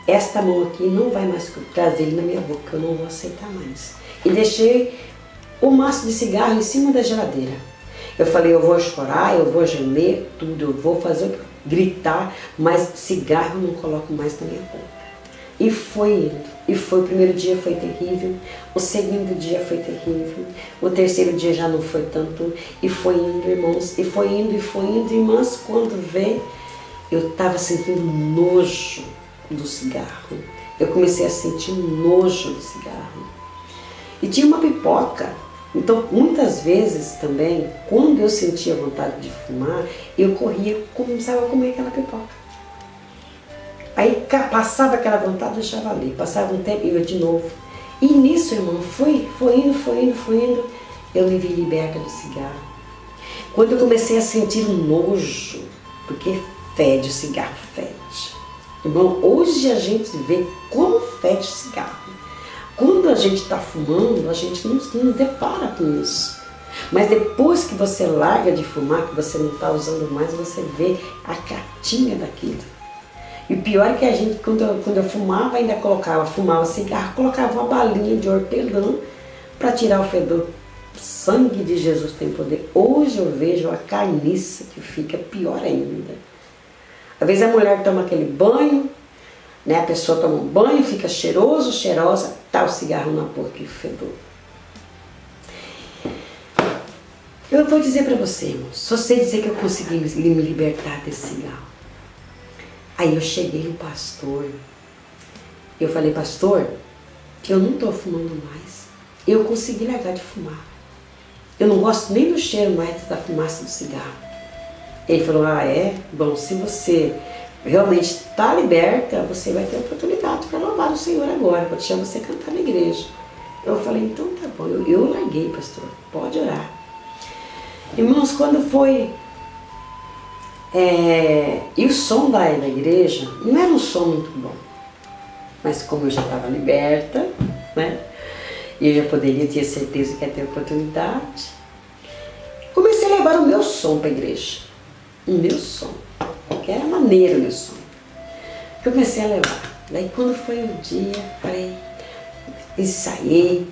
esta mão aqui não vai mais trazer ele na minha boca, eu não vou aceitar mais. E deixei o maço de cigarro em cima da geladeira. Eu falei, eu vou chorar, eu vou gemer, tudo, eu vou fazer, gritar, mas cigarro eu não coloco mais na minha boca. E foi indo. E foi, o primeiro dia foi terrível, o segundo dia foi terrível, o terceiro dia já não foi tanto, e foi indo, irmãos, e foi indo, irmãs, quando vê, eu estava sentindo nojo do cigarro. Eu comecei a sentir nojo do cigarro. E tinha uma pipoca. Então, muitas vezes também, quando eu sentia vontade de fumar, eu corria, começava a comer aquela pipoca. Aí passava aquela vontade, deixava ali. Passava um tempo e eu de novo. E nisso, irmão, foi indo. Eu me vi liberta do cigarro. Quando eu comecei a sentir um nojo, porque fede, o cigarro fede. Irmão, hoje a gente vê como fede o cigarro. Quando a gente está fumando, a gente não depara com isso. Mas depois que você larga de fumar, que você não está usando mais, você vê a catinha daquilo. E o pior é que a gente, quando eu fumava, ainda fumava cigarro, colocava uma balinha de hortelã para tirar o fedor. O sangue de Jesus tem poder. Hoje eu vejo a carniça que fica pior ainda. Às vezes a mulher toma aquele banho, né? A pessoa toma um banho, fica cheiroso, cheirosa, tá o cigarro na boca e o fedor. Eu vou dizer para você, irmão, só sei dizer que eu consegui me libertar desse cigarro. Aí eu cheguei no pastor, eu falei, pastor, eu não estou fumando mais, eu consegui largar de fumar. Eu não gosto nem do cheiro mais da fumaça do cigarro. Ele falou, ah é? Bom, se você realmente está liberta, você vai ter oportunidade para louvar o Senhor agora, para deixar você cantar na igreja. Eu falei, então tá bom, eu larguei, pastor, pode orar. Irmãos, quando foi... e o som da igreja não era um som muito bom, mas como eu já estava liberta, né? E eu já poderia ter certeza que ia ter oportunidade, comecei a levar o meu som para a igreja. O meu som, que era maneiro o meu som. Eu comecei a levar. Daí quando foi o dia, falei, ensaiei,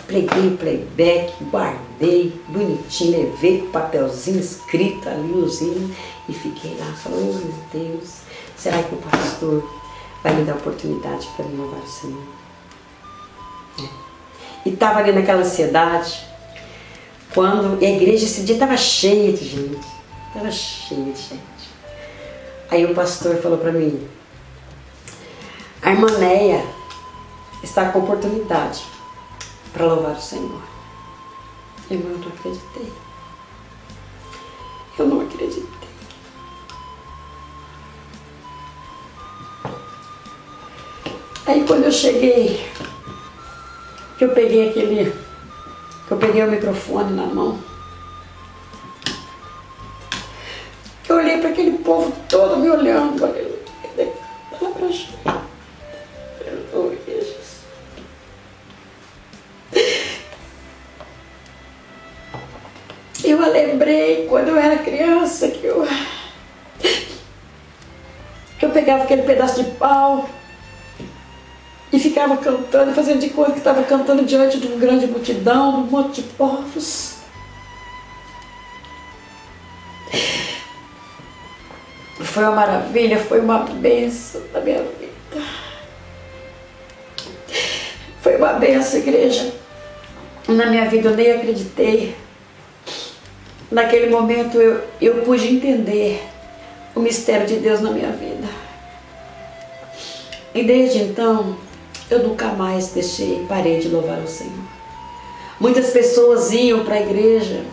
preguei o playback, guardei, bonitinho, levei com o papelzinho escrito ali, os hinos, e fiquei lá, falei, oh meu Deus, será que o pastor vai me dar oportunidade para me louvar o Senhor? E estava ali naquela ansiedade, quando a igreja esse dia estava cheia de gente, estava cheia de gente. Aí o pastor falou para mim, a irmã Neia está com oportunidade para louvar o Senhor. Irmão, eu não acreditei. Eu não acreditei. Aí quando eu cheguei, que eu peguei o microfone na mão, eu olhei para aquele povo todo me olhando, fala pra gente. Aleluia, Jesus. Eu lembrei quando eu era criança que eu pegava aquele pedaço de pau e ficava cantando, fazendo de conta que estava cantando diante de uma grande multidão, de um monte de povos. Foi uma maravilha, foi uma bênção na minha vida. Foi uma bênção, igreja. Na minha vida eu nem acreditei. Naquele momento eu pude entender o mistério de Deus na minha vida. E desde então, eu nunca mais parei de louvar o Senhor. Muitas pessoas iam para a igreja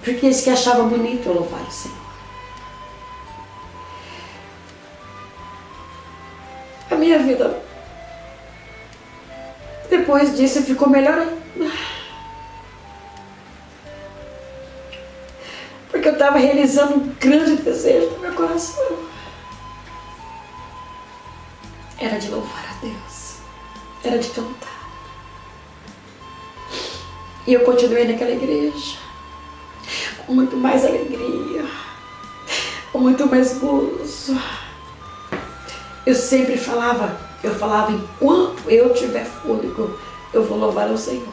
porque eles que achavam bonito eu louvar o Senhor. A minha vida, depois disso, ficou melhor ainda. Porque eu estava realizando um grande desejo no meu coração. Era de louvar a Deus. Era de cantar. E eu continuei naquela igreja. Com muito mais alegria. Com muito mais gozo. Eu sempre falava, enquanto eu tiver fôlego, eu vou louvar ao Senhor.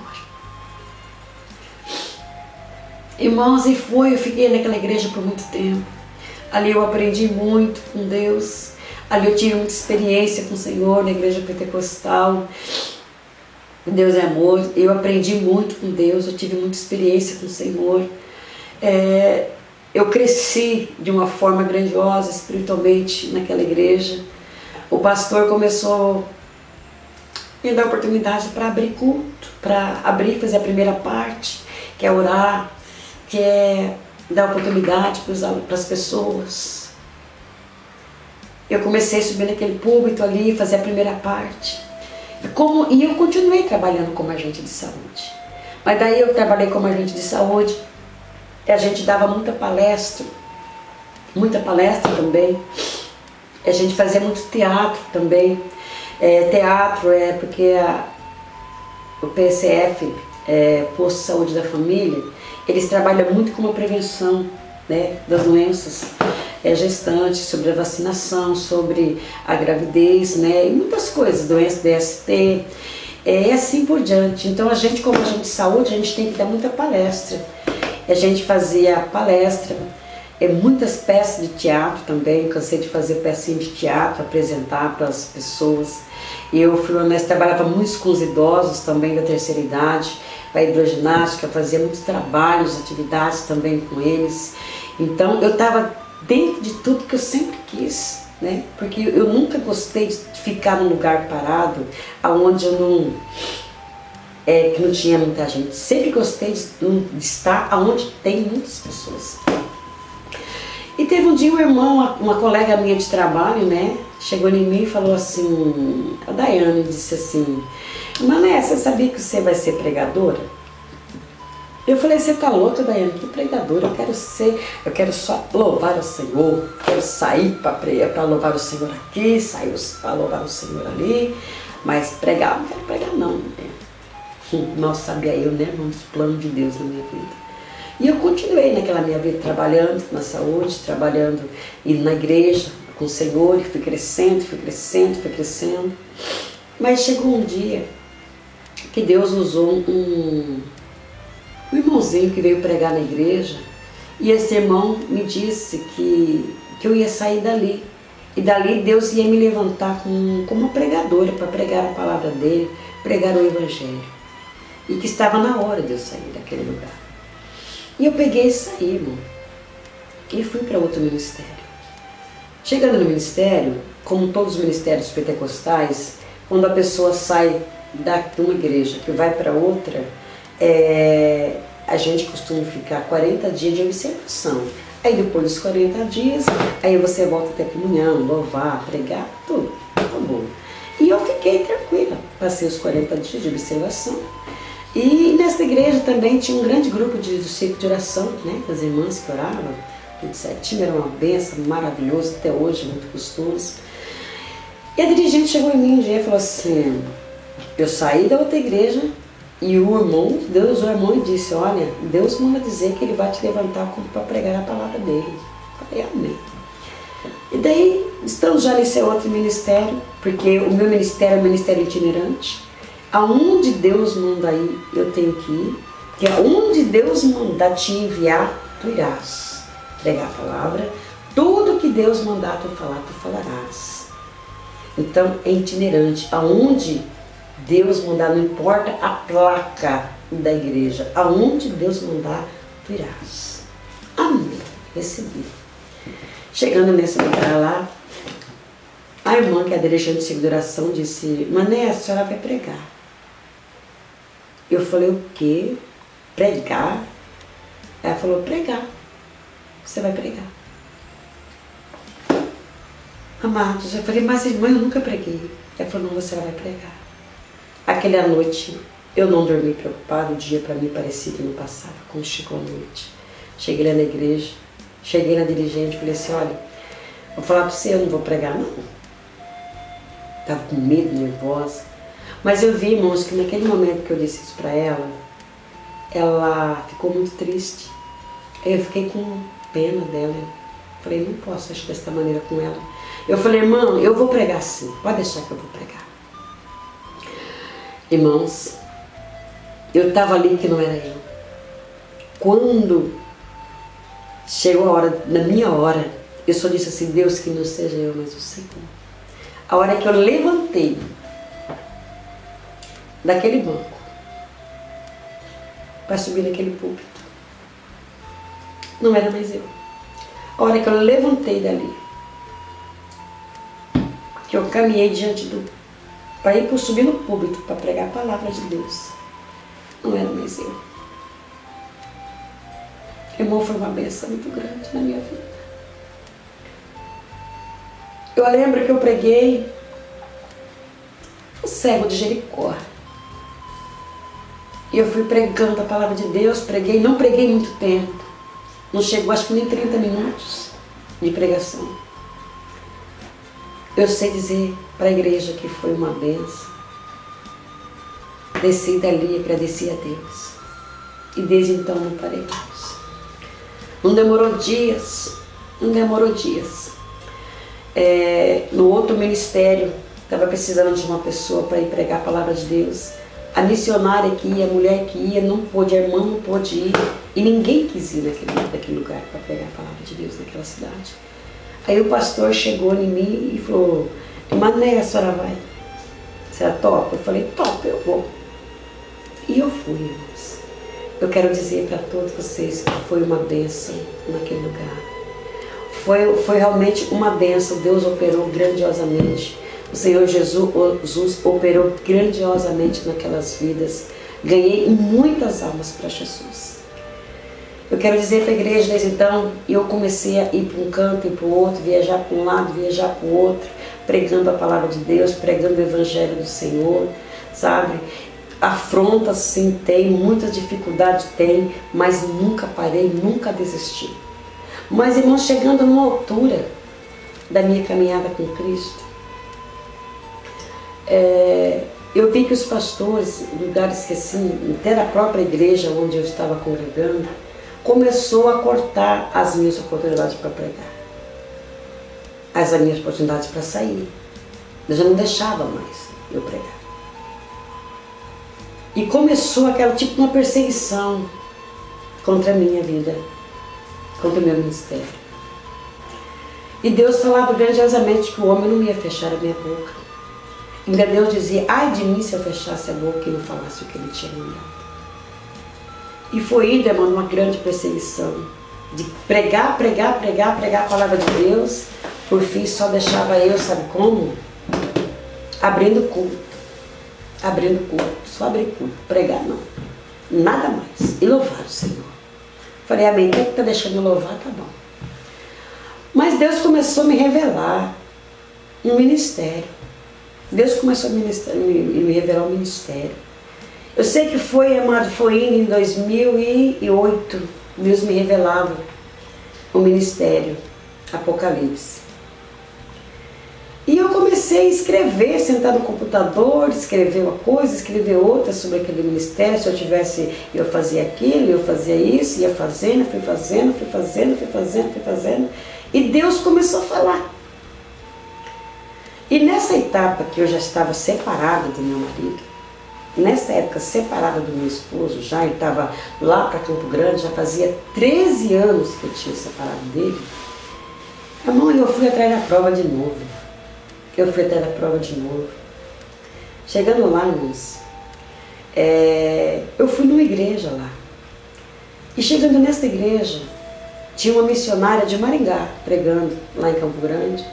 Irmãos, eu fiquei naquela igreja por muito tempo. Ali eu aprendi muito com Deus. Ali eu tive muita experiência com o Senhor na igreja pentecostal. Deus é amor. Eu aprendi muito com Deus, eu tive muita experiência com o Senhor. Eu cresci de uma forma grandiosa espiritualmente naquela igreja. O pastor começou a me dar oportunidade para abrir culto, para fazer a primeira parte, que é orar, que é dar oportunidade para as pessoas. Eu comecei a subir naquele púlpito ali, fazer a primeira parte. E eu continuei trabalhando como agente de saúde. Mas daí eu trabalhei como agente de saúde, e a gente dava muita palestra também. A gente fazia muito teatro também. Teatro porque o PSF, Posto de Saúde da Família, eles trabalham muito com a prevenção, né, das doenças gestantes, sobre a vacinação, sobre a gravidez, né, e muitas coisas, doenças DST, e assim por diante. Então a gente, como agente de saúde, a gente tem que dar muita palestra. A gente fazia palestra, muitas peças de teatro também, cansei de fazer pecinha de teatro, apresentar para as pessoas. Eu fui honesta, trabalhava muito com os idosos também da terceira idade, para hidroginástica, fazia muitos trabalhos, atividades também com eles. Então eu estava dentro de tudo que eu sempre quis, né? Porque eu nunca gostei de ficar num lugar parado, aonde eu que não tinha muita gente. Sempre gostei de estar aonde tem muitas pessoas. E teve um dia uma colega minha de trabalho, né, chegou em mim e falou assim, a Daiane disse assim, Mané, você sabia que você vai ser pregadora? Eu falei, você tá louca, Daiane? Que pregadora? Eu quero só louvar o Senhor, quero sair para louvar o Senhor aqui, sair para louvar o Senhor ali, mas pregar, não quero pregar não. Mal sabia eu, né, irmão, dos planos de Deus na minha vida. E eu continuei naquela minha vida, trabalhando na saúde, trabalhando, indo na igreja com o Senhor, e fui crescendo, fui crescendo, fui crescendo. Mas chegou um dia que Deus usou um irmãozinho que veio pregar na igreja, e esse irmão me disse que eu ia sair dali. E dali Deus ia me levantar como uma pregadora para pregar a palavra dele, pregar o evangelho. E que estava na hora de eu sair daquele lugar. E eu peguei e saí, irmão. E fui para outro ministério. Chegando no ministério, como todos os ministérios pentecostais, quando a pessoa sai de uma igreja que vai para outra, a gente costuma ficar 40 dias de observação. Aí depois dos 40 dias, aí você volta a ter comunhão, louvar, pregar, tudo. Tá bom. E eu fiquei tranquila. Passei os 40 dias de observação. E nessa igreja também tinha um grande grupo do ciclo de oração, né? Das irmãs que oravam, tudo certinho, era uma benção, maravilhoso, até hoje, muito gostoso. E a dirigente chegou em mim um dia e falou assim, eu saí da outra igreja e o irmão, Deus usou o irmão e disse, olha, Deus manda dizer que ele vai te levantar para pregar a palavra dele. Eu falei, amém. E daí, estamos já nesse outro ministério, porque o meu ministério é um ministério itinerante. Aonde Deus manda ir, eu tenho que ir. Porque aonde Deus mandar te enviar, tu irás pregar a palavra. Tudo que Deus mandar tu falar, tu falarás. Então é itinerante. Aonde Deus mandar, não importa a placa da igreja. Aonde Deus mandar, tu irás. Amém. Recebi. Chegando nesse lugar lá, a irmã, que é a dirigente de seguração, disse, Mané, a senhora vai pregar. Eu falei, o quê? Pregar? Ela falou, pregar. Você vai pregar. Amados, eu falei, mas irmã, eu nunca preguei. Ela falou, não, você vai pregar. Aquela noite, eu não dormi preocupado, o dia para mim parecia que não passava, quando chegou a noite. Cheguei lá na igreja, cheguei na dirigente, falei assim, olha, vou falar para você, eu não vou pregar não. Estava com medo, nervosa. Mas eu vi, irmãos, que naquele momento que eu disse isso para ela, ela ficou muito triste. Aí eu fiquei com pena dela. Falei, não posso agir dessa maneira com ela. Eu falei, irmão, eu vou pregar sim, pode deixar que eu vou pregar. Irmãos, eu estava ali que não era eu. Quando chegou a hora, na minha hora, eu só disse assim, Deus, que não seja eu, mas o Senhor. A hora que eu levantei daquele banco para subir naquele púlpito, não era mais eu. A hora que eu levantei dali, que eu caminhei diante para ir subir no púlpito para pregar a palavra de Deus, não era mais eu. Irmão, foi uma bênção muito grande na minha vida. Eu lembro que eu preguei o cego de Jericó. E eu fui pregando a palavra de Deus, preguei, não preguei muito tempo. Não chegou, acho que nem 30 minutos de pregação. Eu sei dizer para a igreja que foi uma bênção. Desci dali e agradeci a Deus. E desde então não parei mais. Não demorou dias, não demorou dias. No outro ministério, estava precisando de uma pessoa para ir pregar a palavra de Deus. A missionária que ia, a mulher que ia, não pôde, a irmã não pôde ir. E ninguém quis ir naquele lugar para pregar a palavra de Deus naquela cidade. Aí o pastor chegou em mim e falou, Mané, a senhora vai? A senhora topa? Eu falei, topa, eu vou. E eu fui, irmãos. Eu quero dizer para todos vocês que foi uma bênção naquele lugar. Foi realmente uma bênção. Deus operou grandiosamente. O Senhor Jesus operou grandiosamente naquelas vidas. Ganhei muitas almas para Jesus. Eu quero dizer para a igreja, desde então, eu comecei a ir para um canto e para o outro, viajar para um lado, viajar para o outro, pregando a palavra de Deus, pregando o Evangelho do Senhor, sabe? Afrontas sim tem, muitas dificuldades tem, mas nunca parei, nunca desisti. Mas, irmãos, chegando numa altura da minha caminhada com Cristo, eu vi que os pastores, lugares que assim, até da própria igreja onde eu estava congregando, começou a cortar as minhas oportunidades para pregar, as minhas oportunidades para sair. Eu já não deixava mais eu pregar. E começou aquela tipo uma perseguição contra a minha vida, contra o meu ministério. E Deus falava grandiosamente que o homem não ia fechar a minha boca. Ainda Deus dizia, ai de mim se eu fechasse a boca e não falasse o que Ele tinha mandado. E foi indo, irmão, uma grande perseguição. De pregar a palavra de Deus. Por fim, só deixava eu, sabe como? Abrindo culto. Só abrir culto. Pregar não. Nada mais. E louvar o Senhor. Falei, amém, quem está deixando eu louvar, tá bom. Mas Deus começou a me revelar um ministério. Deus começou a me revelar um ministério. Eu sei que foi, amado, foi em 2008, Deus me revelava o ministério Apocalipse. E eu comecei a escrever, sentar no computador, escrever uma coisa, escrever outra sobre aquele ministério. Se eu tivesse, eu fazia aquilo, eu fazia isso, ia fazendo, fui fazendo. E Deus começou a falar. E nessa etapa que eu já estava separada do meu marido, nessa época separada do meu esposo, já ele estava lá para Campo Grande, já fazia 13 anos que eu tinha separado dele, irmão, eu fui atrás da prova de novo. Chegando lá, irmãos, eu fui numa igreja lá. E chegando nessa igreja, tinha uma missionária de Maringá pregando lá em Campo Grande.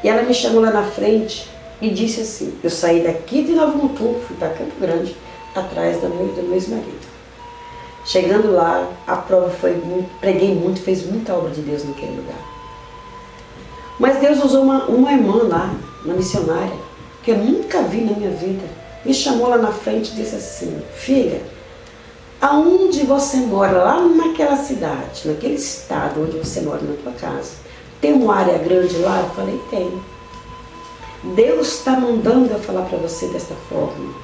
E ela me chamou lá na frente e disse assim, eu saí daqui de Novo Mutum, fui para Campo Grande, atrás do meu ex-marido. Chegando lá, a prova foi muito, preguei muito, fez muita obra de Deus naquele lugar. Mas Deus usou uma irmã lá, uma missionária, que eu nunca vi na minha vida, me chamou lá na frente e disse assim, filha, aonde você mora, lá naquela cidade, naquele estado onde você mora, na tua casa, tem uma área grande lá? Eu falei, tem. Deus está mandando eu falar para você desta forma,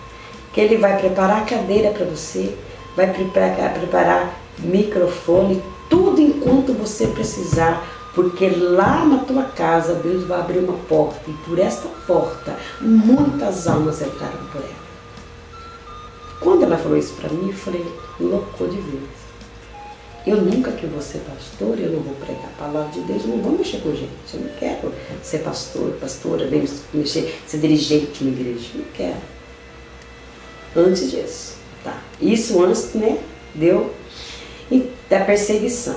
que Ele vai preparar a cadeira para você, vai preparar microfone, tudo enquanto você precisar, porque lá na tua casa Deus vai abrir uma porta, e por esta porta muitas almas entraram por ela. Quando ela falou isso para mim, eu falei, loucou de vez. Eu nunca que vou ser pastor, eu não vou pregar a palavra de Deus, eu não vou mexer com gente, eu não quero ser pastora, nem mexer, ser dirigente de uma igreja, eu não quero. Antes disso, tá? Isso antes, né, da perseguição.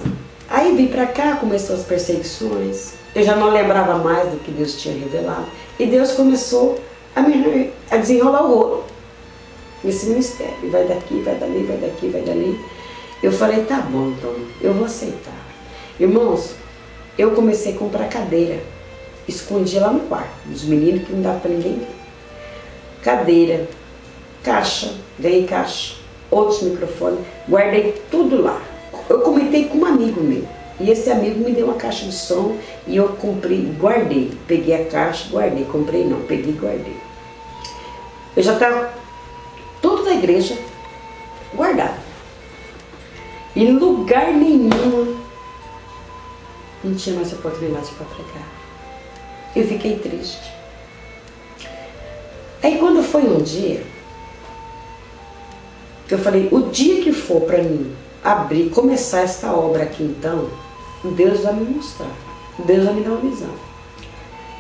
Aí vim pra cá, começou as perseguições, eu já não lembrava mais do que Deus tinha revelado, e Deus começou a desenrolar o rolo nesse ministério, vai daqui, vai dali, vai daqui, vai dali. Eu falei, tá bom, então, eu vou aceitar. Irmãos, eu comecei a comprar cadeira, escondi lá no quarto, dos meninos que não dava para ninguém ver. Cadeira, caixa, ganhei caixa, outros microfones, guardei tudo lá. Eu comentei com um amigo meu, e esse amigo me deu uma caixa de som, e eu comprei, guardei, peguei a caixa, guardei, comprei não, peguei e guardei. Eu já estava tudo da igreja guardado. E em lugar nenhum não tinha mais oportunidade para pregar. Eu fiquei triste. Aí quando foi um dia, eu falei, o dia que for para mim abrir, começar esta obra aqui então, Deus vai me mostrar, Deus vai me dar uma visão.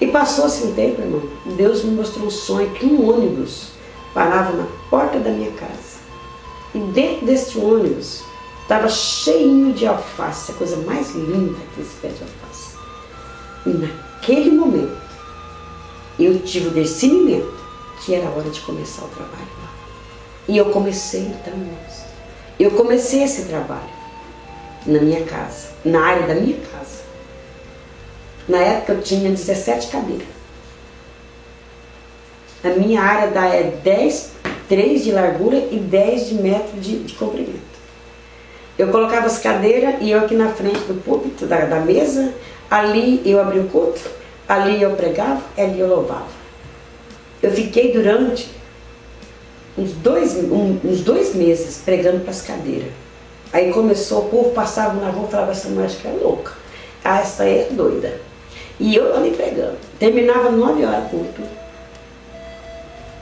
E passou-se um tempo, irmão, Deus me mostrou um sonho que um ônibus parava na porta da minha casa. E dentro deste ônibus estava cheinho de alface, a coisa mais linda que esse pé de alface. E naquele momento, eu tive o discernimento que era hora de começar o trabalho lá. E eu comecei então, irmãos. Eu comecei esse trabalho na minha casa, na área da minha casa. Na época eu tinha 17 cadeiras. A minha área é 3 de largura e 10 de metro de comprimento. Eu colocava as cadeiras e eu aqui na frente do púlpito, da mesa, ali eu abria o culto, ali eu pregava, ali eu louvava. Eu fiquei durante uns 2 meses pregando para as cadeiras. Aí começou, o povo passava na rua e falava, essa mulher acho que é louca. Ah, essa aí é doida. E eu ali pregando. Terminava 9 horas o culto.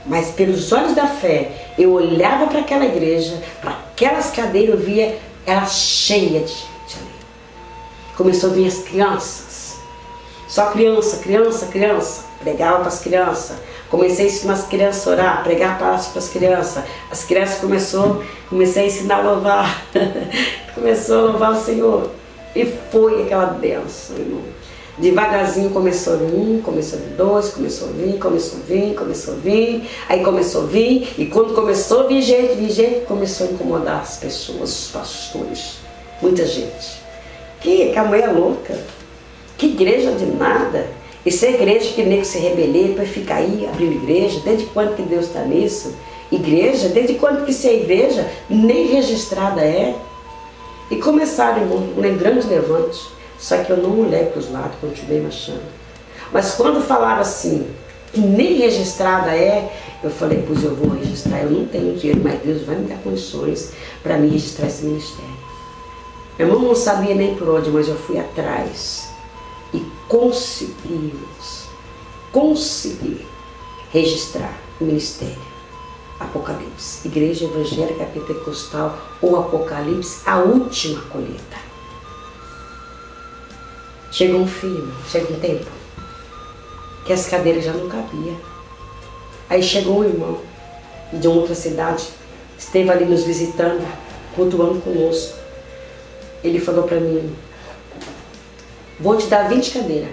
Mas pelos olhos da fé, eu olhava para aquela igreja, para aquelas cadeiras, eu via ela cheia de gente ali. Começou a vir as crianças. Só criança. Pregava para as crianças. Comecei a ensinar as crianças a orar, pregar para as crianças. As crianças comecei a ensinar a louvar. Começou a louvar o Senhor. E foi aquela bênção, irmão. Devagarzinho começou a vir, começou de 2, começou a vir. Aí começou a vir, e quando começou a vir gente, começou a incomodar as pessoas, os pastores. Muita gente. Que a mulher é louca. Que igreja de nada. Isso é igreja que nem que se rebelei para ficar aí abrindo igreja. Desde quando que Deus está nisso? Igreja, desde quando que isso é igreja? Nem registrada é. E começaram, irmão, um grande levante. Só que eu não olhei para os lados, continuei marchando. Mas quando falaram assim, que nem registrada é, eu falei, pois eu vou registrar. Eu não tenho dinheiro, mas Deus vai me dar condições para me registrar esse ministério. Meu irmão não sabia nem por onde, mas eu fui atrás. E consegui registrar o ministério Apocalipse, Igreja Evangélica Pentecostal ou Apocalipse, a última colheita. Chegou um fim, chegou um tempo que as cadeiras já não cabiam. Aí chegou um irmão de outra cidade, esteve ali nos visitando, cultuando conosco. Ele falou para mim, vou te dar 20 cadeiras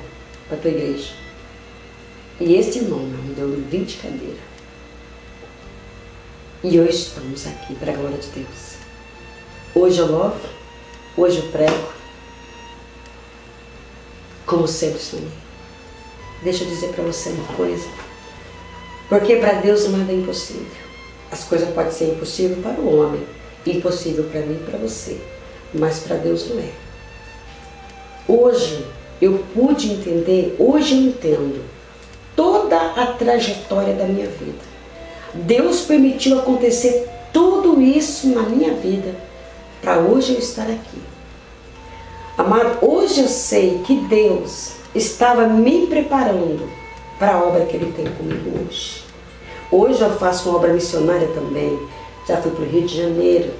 para a tua igreja. E este irmão me deu 20 cadeiras. E hoje estamos aqui, para a glória de Deus. Hoje eu louvo, hoje eu prego, como sempre sonhei. Deixa eu dizer para você uma coisa. Porque para Deus nada é impossível. As coisas podem ser impossíveis para o homem, impossível para mim e para você. Mas para Deus não é. Hoje eu pude entender, hoje eu entendo toda a trajetória da minha vida. Deus permitiu acontecer tudo isso na minha vida para hoje eu estar aqui. Amado, hoje eu sei que Deus estava me preparando para a obra que Ele tem comigo hoje. Hoje eu faço uma obra missionária também. Já fui para o Rio de Janeiro.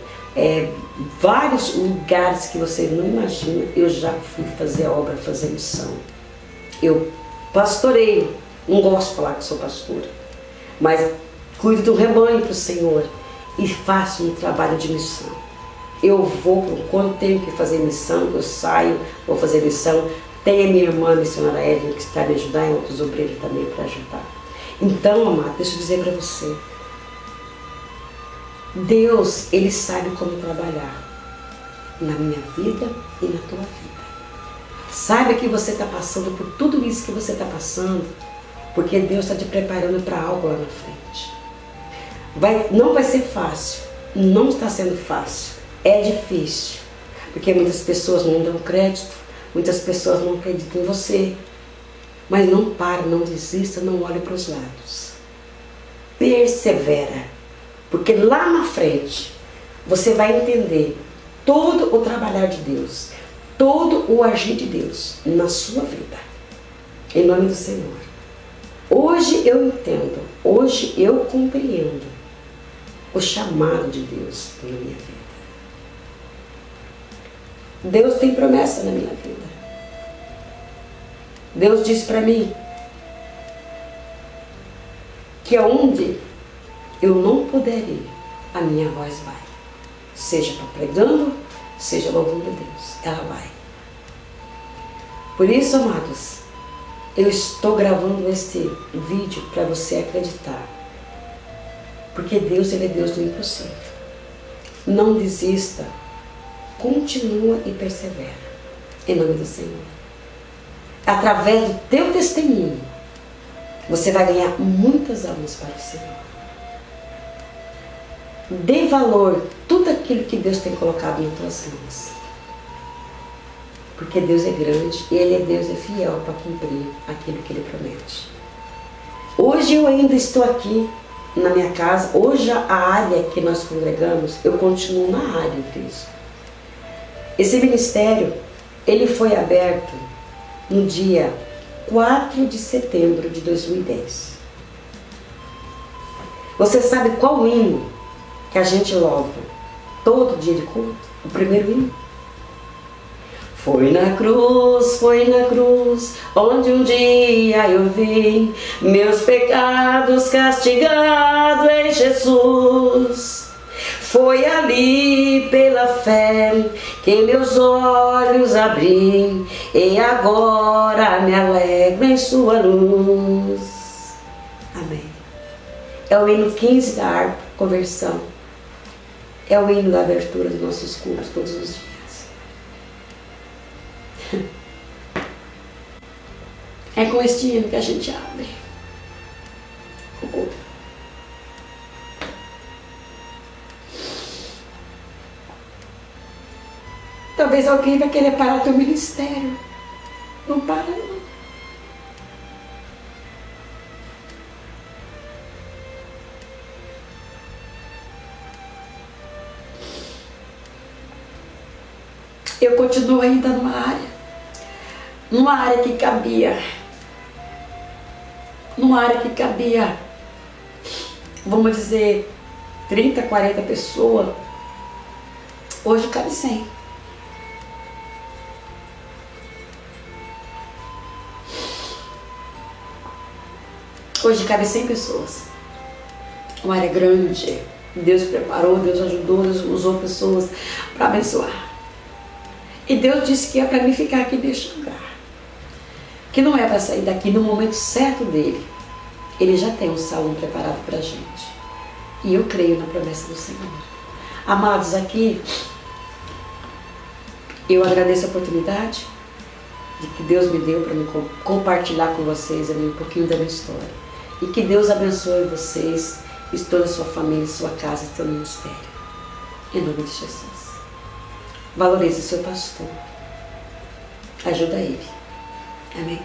Vários lugares que vocês não imaginam, eu já fui fazer obra, fazer missão. Eu pastoreio, não gosto de falar que sou pastora, mas cuido do rebanho para o Senhor e faço um trabalho de missão. Eu vou, quando tenho que fazer missão, eu saio, vou fazer missão. Tem a minha irmã missionária Edna que está me ajudando, e outros obreiros também para ajudar. Então, amado, deixa eu dizer para você. Deus, Ele sabe como trabalhar na minha vida e na tua vida. Saiba que você está passando por tudo isso que você está passando, porque Deus está te preparando para algo lá na frente. Não vai ser fácil, não está sendo fácil, é difícil, porque muitas pessoas não dão crédito, muitas pessoas não acreditam em você, mas não para, não desista, não olhe para os lados. Persevera. Porque lá na frente, você vai entender todo o trabalhar de Deus, todo o agir de Deus na sua vida. Em nome do Senhor. Hoje eu entendo, hoje eu compreendo o chamado de Deus na minha vida. Deus tem promessa na minha vida. Deus disse para mim que aonde eu não puder ir, a minha voz vai. Seja pregando, seja louvando a Deus, ela vai. Por isso, amados, eu estou gravando este vídeo para você acreditar. Porque Deus, Ele é Deus do impossível. Não desista, continua e persevera. Em nome do Senhor. Através do teu testemunho, Você vai ganhar muitas almas para o Senhor. Dê valor tudo aquilo que Deus tem colocado em tuas mãos. Porque Deus é grande e Ele é Deus, é fiel para cumprir aquilo que Ele promete. Hoje eu ainda estou aqui na minha casa. Hoje a área que nós congregamos, eu continuo na área, igreja. Esse ministério, ele foi aberto no dia 4 de setembro de 2010. Você sabe qual hino que a gente louva todo dia de culto? O primeiro hino. Foi na cruz, onde um dia eu vi meus pecados castigados em Jesus. Foi ali pela fé que meus olhos abri, e agora me alegro em sua luz. Amém. É o hino 15 da harpa, conversão. É o hino da abertura dos nossos cultos todos os dias. É com este hino que a gente abre o culto. Talvez alguém vai querer parar teu ministério. Não para, não. Eu continuo ainda numa área que cabia, vamos dizer, 30, 40 pessoas. Hoje cabe 100. Hoje cabe 100 pessoas. Uma área grande. Deus preparou, Deus ajudou, Deus usou pessoas para abençoar. E Deus disse que é para mim ficar aqui neste lugar. Que não é para sair daqui no momento certo dele. Ele já tem um salão preparado para a gente. E eu creio na promessa do Senhor. Amados, aqui eu agradeço a oportunidade de que Deus me deu para me compartilhar com vocês ali um pouquinho da minha história. E que Deus abençoe vocês, e toda a sua família, sua casa, seu ministério. Em nome de Jesus. Valorize o seu pastor. Ajuda ele. Amém.